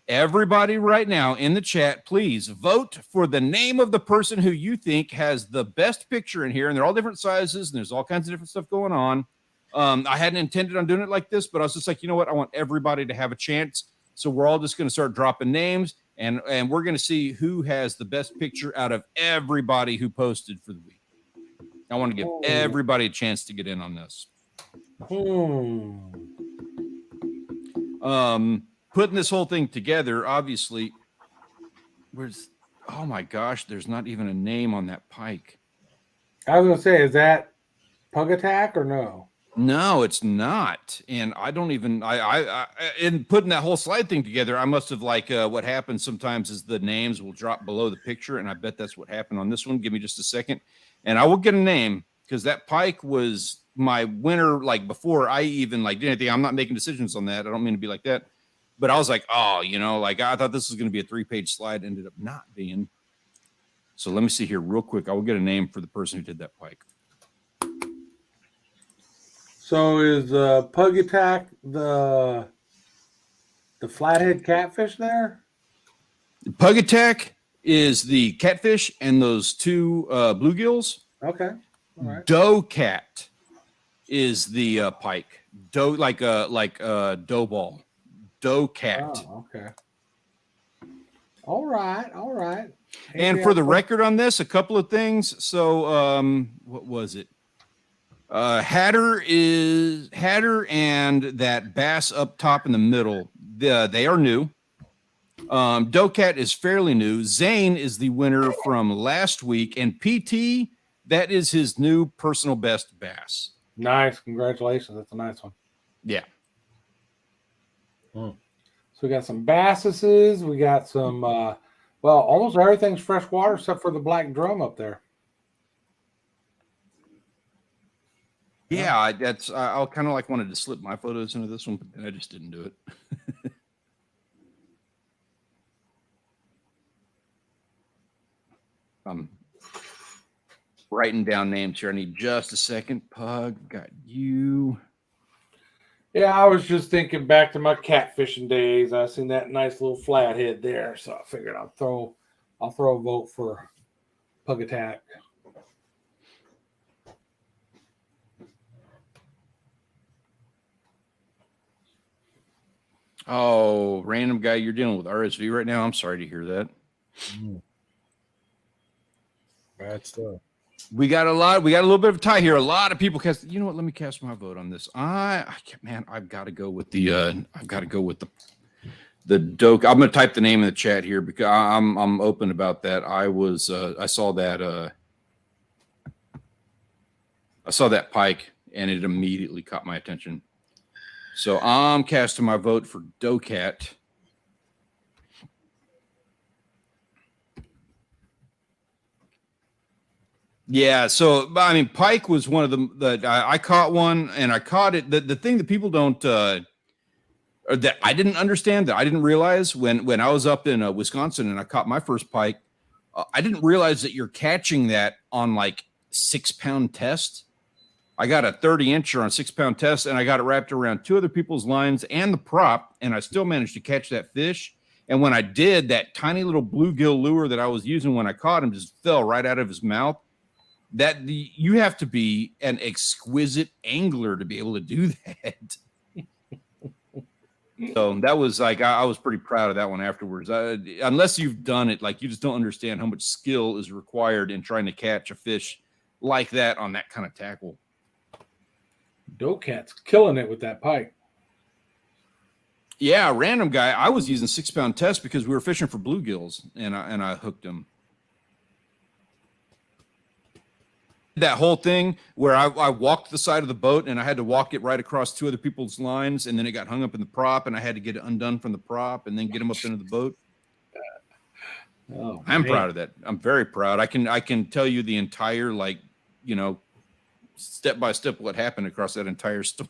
[SPEAKER 1] Everybody right now in the chat, please vote for the name of the person who you think has the best picture in here. And they're all different sizes, and there's all kinds of different stuff going on. I hadn't intended on doing it like this, but I was just like, you know what? I want everybody to have a chance. So we're all just going to start dropping names, and we're going to see who has the best picture out of everybody who posted for the week. I want to give everybody a chance to get in on this. Putting this whole thing together, obviously, oh my gosh, there's not even a name on that pike.
[SPEAKER 2] I was going to say, is that Pug Attack or no?
[SPEAKER 1] No, it's not. And I don't even, I in putting that whole slide thing together, I must have like, what happens sometimes is the names will drop below the picture. And I bet that's what happened on this one. Give me just a second. And I will get a name, because that pike was my winner. Like before I even like did anything, I'm not making decisions on that. I don't mean to be like that. But I was like, oh, like I thought this was going to be a 3-page slide. Ended up not being. So let me see here real quick. I will get a name for the person who did that pike.
[SPEAKER 2] So is Pug Attack the flathead catfish there?
[SPEAKER 1] Pug Attack is the catfish and those two bluegills.
[SPEAKER 2] Okay. All right.
[SPEAKER 1] Doe Cat is the pike. Doe like a doe ball. Doe Cat.
[SPEAKER 2] Oh, okay. All right. All right.
[SPEAKER 1] And for the record on this, a couple of things. So what was it? Hatter and that bass up top in the middle. They are new. Doe Cat is fairly new. Zane is the winner from last week, and PT, that is his new personal best bass.
[SPEAKER 2] Nice. Congratulations. That's a nice one.
[SPEAKER 1] Yeah.
[SPEAKER 2] So we got some basses. We got some, almost everything's freshwater except for the black drum up there.
[SPEAKER 1] Yeah, I kind of like wanted to slip my photos into this one, but I just didn't do it. I'm writing down names here. I need just a second. Pug, got you.
[SPEAKER 2] Yeah, I was just thinking back to my catfishing days. I seen that nice little flathead there, so I figured I'll throw a vote for Pug Attack.
[SPEAKER 1] Oh, random guy, you're dealing with RSV right now. I'm sorry to hear that.
[SPEAKER 3] Bad stuff.
[SPEAKER 1] We got a little bit of a tie here. A lot of people cast. You know what? Let me cast my vote on this. I've got to go with the Doke. I'm going to type the name in the chat here because I'm open about that. I saw that pike and it immediately caught my attention. So I'm casting my vote for Dokat. Yeah, so I mean, pike was one of them that I caught one, and I caught it. The thing that people don't, or that I didn't understand, that I didn't realize when I was up in Wisconsin and I caught my first pike, I didn't realize that you're catching that on like 6-pound test. I got a 30-incher on 6-pound test, and I got it wrapped around 2 other people's lines and the prop, and I still managed to catch that fish. And when I did, that tiny little bluegill lure that I was using when I caught him just fell right out of his mouth. You have to be an exquisite angler to be able to do that. So that was like, I was pretty proud of that one afterwards. Unless you've done it, like you just don't understand how much skill is required in trying to catch a fish like that on that kind of tackle.
[SPEAKER 2] Dokat's killing it with that pike.
[SPEAKER 1] Yeah, random guy. I was using 6-pound test because we were fishing for bluegills, and I hooked him. That whole thing where I walked the side of the boat and I had to walk it right across 2 other people's lines, and then it got hung up in the prop, and I had to get it undone from the prop and then get him up into the boat.
[SPEAKER 2] Oh,
[SPEAKER 1] I'm
[SPEAKER 2] man.
[SPEAKER 1] proud of that. I'm very proud. I can tell you the entire, like, step by step what happened across that entire story.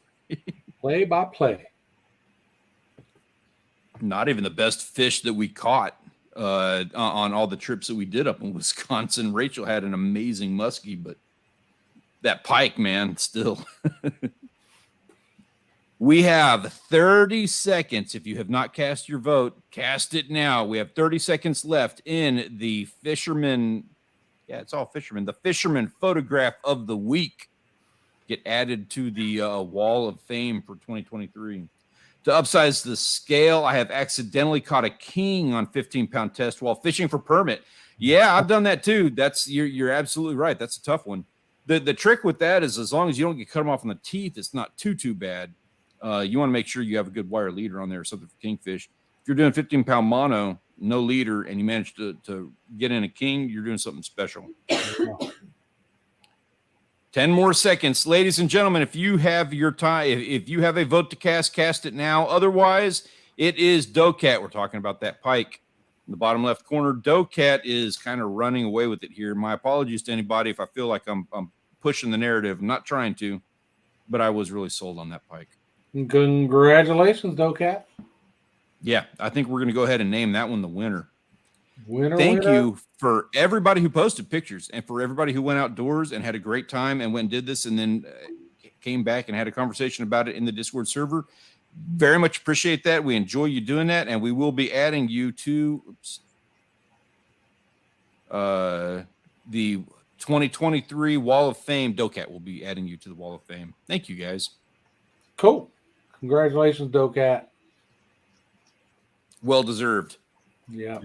[SPEAKER 2] Play by play.
[SPEAKER 1] Not even the best fish that we caught on all the trips that we did up in Wisconsin. Rachel had an amazing muskie, but that pike, man, still. We have 30 seconds. If you have not cast your vote, cast it now. We have 30 seconds left in the fisherman. Yeah, it's all fisherman. The fisherman photograph of the week. Get added to the wall of fame for 2023. To upsize the scale, I have accidentally caught a king on 15-pound test while fishing for permit. Yeah, I've done that too. You're absolutely right. That's a tough one. The trick with that is as long as you don't get cut them off on the teeth, it's not too bad. You want to make sure you have a good wire leader on there or something for kingfish. If you're doing 15-pound mono, no leader, and you manage to get in a king, you're doing something special. 10 more seconds. Ladies and gentlemen, if you have your time, if you have a vote to cast it now. Otherwise, it is Dokat. We're talking about that pike in the bottom left corner. Dokat is kind of running away with it here. My apologies to anybody if I feel like I'm pushing the narrative. I'm not trying to, but I was really sold on that pike.
[SPEAKER 2] Congratulations, Dokat.
[SPEAKER 1] Yeah, I think we're going to go ahead and name that one the winner.
[SPEAKER 2] Thank
[SPEAKER 1] you for everybody who posted pictures and for everybody who went outdoors and had a great time and went and did this and then came back and had a conversation about it in the Discord server. Very much appreciate that. We enjoy you doing that, and we will be adding you to the 2023 Wall of Fame. Dokat will be adding you to the Wall of Fame. Thank you, guys.
[SPEAKER 2] Cool. Congratulations, Dokat.
[SPEAKER 1] Well deserved.
[SPEAKER 2] Yep.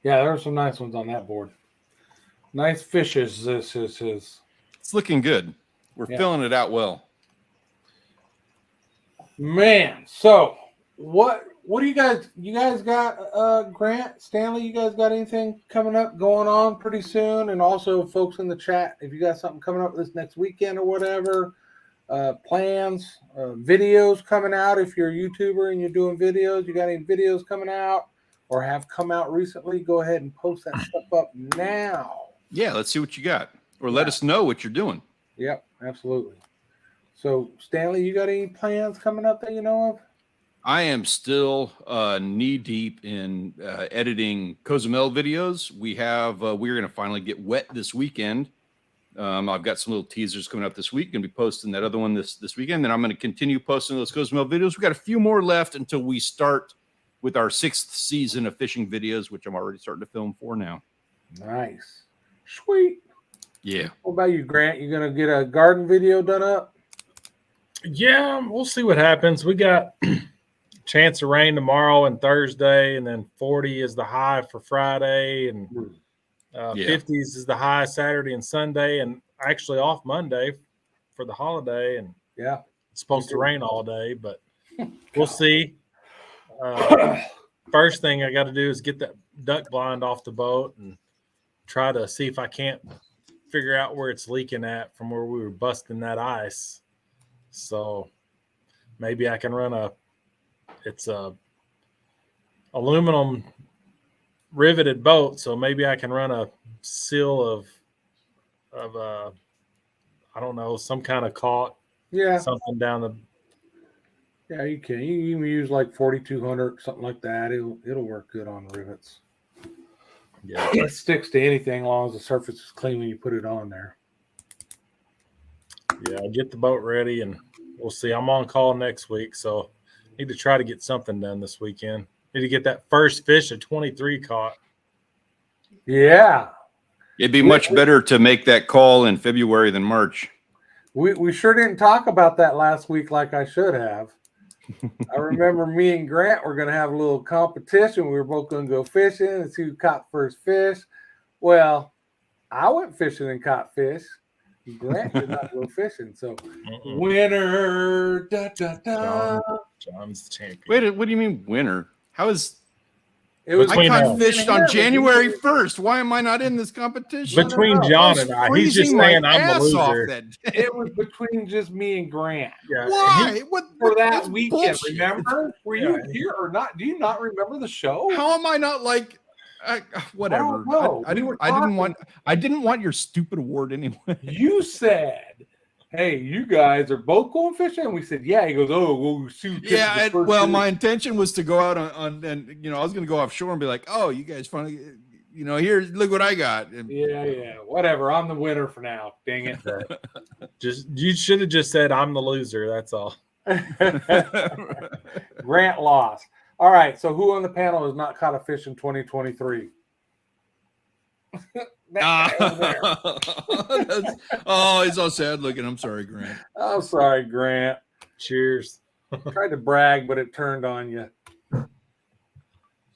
[SPEAKER 2] Yeah, there are some nice ones on that board. Nice fishes. This is his.
[SPEAKER 1] It's looking good. We're filling it out well.
[SPEAKER 2] Man, so what do you guys got, Grant, Stanley, you guys got anything coming up going on pretty soon? And also folks in the chat, if you got something coming up this next weekend or whatever, plans, videos coming out. If you're a YouTuber and you're doing videos, you got any videos coming out or have come out recently, go ahead and post that stuff up now.
[SPEAKER 1] Yeah, let's see what you got. Or let us know what you're doing.
[SPEAKER 2] Yep, absolutely. So, Stanley, you got any plans coming up that you know of?
[SPEAKER 1] I am still knee-deep in editing Cozumel videos. We're going to finally get wet this weekend. I've got some little teasers coming up this week. Going to be posting that other one this weekend. Then I'm going to continue posting those Cozumel videos. We got a few more left until we start with our 6th season of fishing videos, which I'm already starting to film for now.
[SPEAKER 2] Nice. Sweet.
[SPEAKER 1] Yeah.
[SPEAKER 2] What about you, Grant? You gonna get a garden video done up?
[SPEAKER 3] Yeah, we'll see what happens. We got chance of rain tomorrow and Thursday, and then 40 is the high for Friday, and 50s is the high Saturday and Sunday, and actually off Monday for the holiday. And
[SPEAKER 2] yeah,
[SPEAKER 3] it's supposed to rain all day, but we'll see. First thing I got to do is get that duck blind off the boat and try to see if I can't figure out where it's leaking at from where we were busting that ice. So maybe I can run it's a aluminum riveted boat. So maybe I can run a seal of I don't know, some kind of caulk.
[SPEAKER 2] Yeah.
[SPEAKER 3] Something down the.
[SPEAKER 2] Yeah, you can. You can use like 4200, something like that. It'll work good on rivets.
[SPEAKER 3] Yeah,
[SPEAKER 2] it sticks to anything as long as the surface is clean when you put it on there.
[SPEAKER 3] Yeah, get the boat ready, and we'll see. I'm on call next week, so need to try to get something done this weekend. Need to get that first fish at 23 caught.
[SPEAKER 2] Yeah,
[SPEAKER 1] it'd be much better to make that call in February than March.
[SPEAKER 2] We sure didn't talk about that last week like I should have. I remember me and Grant were going to have a little competition. We were both going to go fishing and see who caught first fish. Well, I went fishing and caught fish. Grant did not go fishing. So, winner. Da, da, da.
[SPEAKER 3] John's the champion.
[SPEAKER 1] Wait, what do you mean winner? How is
[SPEAKER 2] it? Was
[SPEAKER 1] I caught fish on January 1st. Why am I not in this competition?
[SPEAKER 3] Between John and I, he's just saying I'm the loser.
[SPEAKER 2] It was between just me and Grant.
[SPEAKER 3] Yeah.
[SPEAKER 1] Why?
[SPEAKER 2] For that weekend,
[SPEAKER 1] bullshit.
[SPEAKER 2] Remember? Were you here or not? Do you not remember the show?
[SPEAKER 1] How am I not like whatever? I didn't want your stupid award anyway.
[SPEAKER 2] You said, "Hey, you guys are both going fishing." And we said, "Yeah." He goes, "Oh, well, shoot."
[SPEAKER 1] Yeah. Well, my intention was to go out on and I was going to go offshore and be like, "Oh, you guys funny." Here, look what I got. And,
[SPEAKER 2] yeah, whatever. I'm the winner for now. Dang it.
[SPEAKER 3] You should have just said I'm the loser. That's all.
[SPEAKER 2] Grant lost. All right. So who on the panel has not caught a fish in 2023?
[SPEAKER 1] He's all sad looking. I'm sorry, Grant.
[SPEAKER 2] I'm sorry, Grant.
[SPEAKER 3] Cheers.
[SPEAKER 2] Tried to brag, but it turned on you. All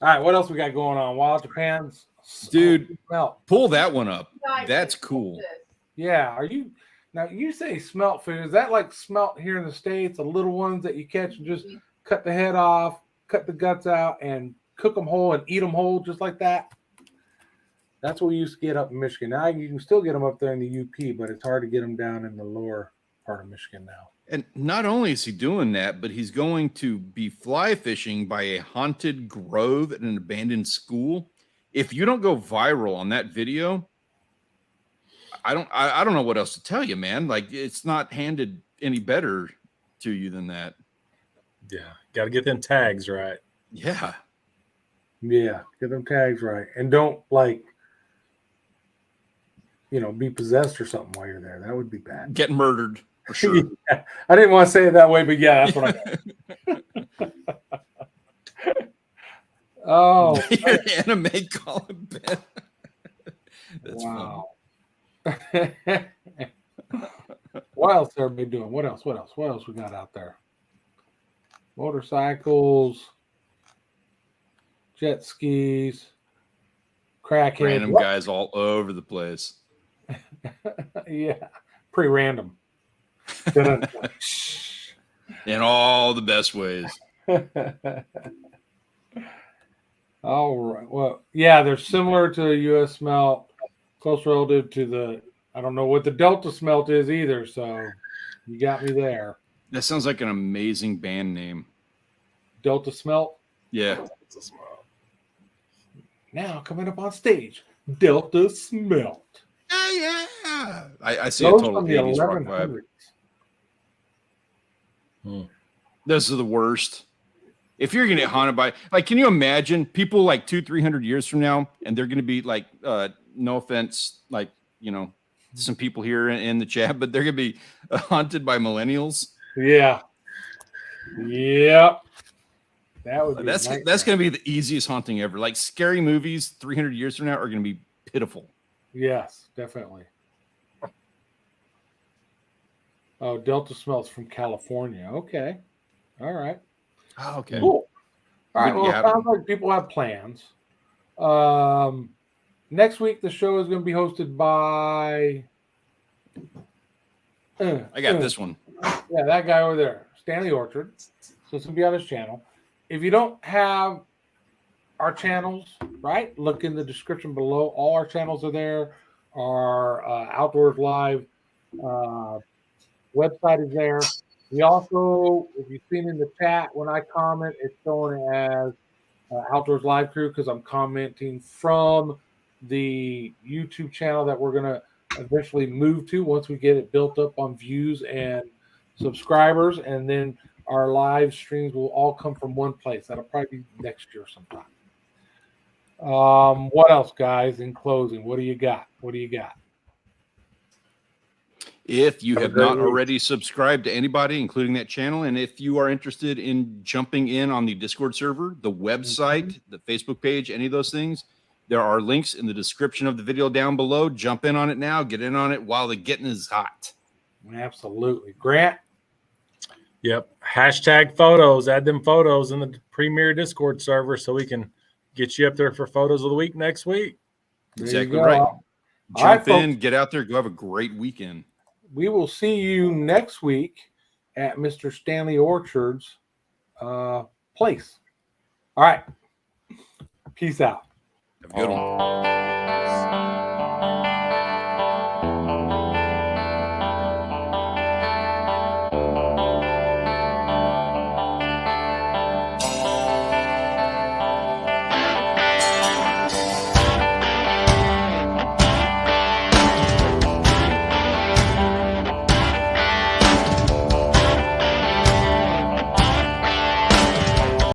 [SPEAKER 2] right. What else we got going on? Wild Japan's.
[SPEAKER 1] Dude,
[SPEAKER 2] smelt.
[SPEAKER 1] Pull that one up. That's cool.
[SPEAKER 2] Yeah. Are you now? You say smelt fish? Is that like smelt here in the States? The little ones that you catch and just cut the head off, cut the guts out, and cook them whole and eat them whole, just like that. That's what we used to get up in Michigan. Now you can still get them up there in the UP, but it's hard to get them down in the lower part of Michigan now.
[SPEAKER 1] And not only is he doing that, but he's going to be fly fishing by a haunted grove at an abandoned school. If you don't go viral on that video, I don't know what else to tell you, man. Like, it's not handed any better to you than that.
[SPEAKER 3] Yeah, got to get them tags right.
[SPEAKER 1] Yeah,
[SPEAKER 2] get them tags right, and don't be possessed or something while you're there. That would be bad.
[SPEAKER 1] Get murdered for sure.
[SPEAKER 2] Yeah, I didn't want to say it that way, but yeah, that's what I got. Oh,
[SPEAKER 1] your anime Colin Ben. That's
[SPEAKER 2] wow. What else are everybody doing? What else we got out there? Motorcycles, jet skis, crackheads.
[SPEAKER 1] Random guys all over the place.
[SPEAKER 2] Yeah, pretty random.
[SPEAKER 1] In all the best ways.
[SPEAKER 2] All right. Well, yeah, they're similar to the U.S. smelt, close relative to the. I don't know what the Delta smelt is either. So you got me there.
[SPEAKER 1] That sounds like an amazing band name.
[SPEAKER 2] Delta smelt.
[SPEAKER 1] Yeah.
[SPEAKER 2] Now coming up on stage, Delta smelt.
[SPEAKER 1] Yeah. I see
[SPEAKER 2] Those
[SPEAKER 1] a total
[SPEAKER 2] from the
[SPEAKER 1] 80s rock
[SPEAKER 2] 1100s.
[SPEAKER 1] vibe. Those are the worst. If you're gonna get haunted by, can you imagine people 200-300 years from now, and they're gonna be no offense, some people here in the chat, but they're gonna be haunted by millennials.
[SPEAKER 2] Yeah. Yep. That would be
[SPEAKER 1] That's gonna be the easiest haunting ever. Like scary movies 300 years from now are gonna be pitiful.
[SPEAKER 2] Yes, definitely. Oh, Delta Smells from California. Okay. All right.
[SPEAKER 1] Oh, okay.
[SPEAKER 2] Cool. All right.
[SPEAKER 1] Good,
[SPEAKER 2] Well,
[SPEAKER 1] yeah.
[SPEAKER 2] it sounds like people have plans. Next week, the show is going to be hosted by.
[SPEAKER 1] I got this one.
[SPEAKER 2] Yeah, that guy over there, Stanley Orchard. So it's going to be on his channel. If you don't have our channels, right, look in the description below. All our channels are there. Our Outdoors Live website is there. We also, if you've seen in the chat, when I comment, it's showing as Outdoors Live Crew because I'm commenting from the YouTube channel that we're going to eventually move to once we get it built up on views and subscribers. And then our live streams will all come from one place. That'll probably be next year sometime. What else, guys, in closing? What do you got? What do you got?
[SPEAKER 1] If you
[SPEAKER 3] Have a
[SPEAKER 1] have
[SPEAKER 3] great
[SPEAKER 1] not
[SPEAKER 3] week.
[SPEAKER 1] already subscribed to anybody, including that channel, and if you are interested in jumping in on the Discord server, the website, the Facebook page, any of those things, there are links in the description of the video down below. Jump in on it now. Get in on it while the getting is hot.
[SPEAKER 2] Absolutely. Grant?
[SPEAKER 3] Yep. Hashtag photos. Add them photos in the Premier Discord server so we can get you up there for photos of the week next week.
[SPEAKER 2] There you
[SPEAKER 1] Exactly
[SPEAKER 2] go.
[SPEAKER 1] right.
[SPEAKER 2] All
[SPEAKER 1] Jump
[SPEAKER 2] right,
[SPEAKER 1] in,
[SPEAKER 2] folks.
[SPEAKER 1] get out there, go have a great weekend.
[SPEAKER 2] We will see you next week at Mr. Stanley Orchard's place. All right. Peace out.
[SPEAKER 1] Have a good one.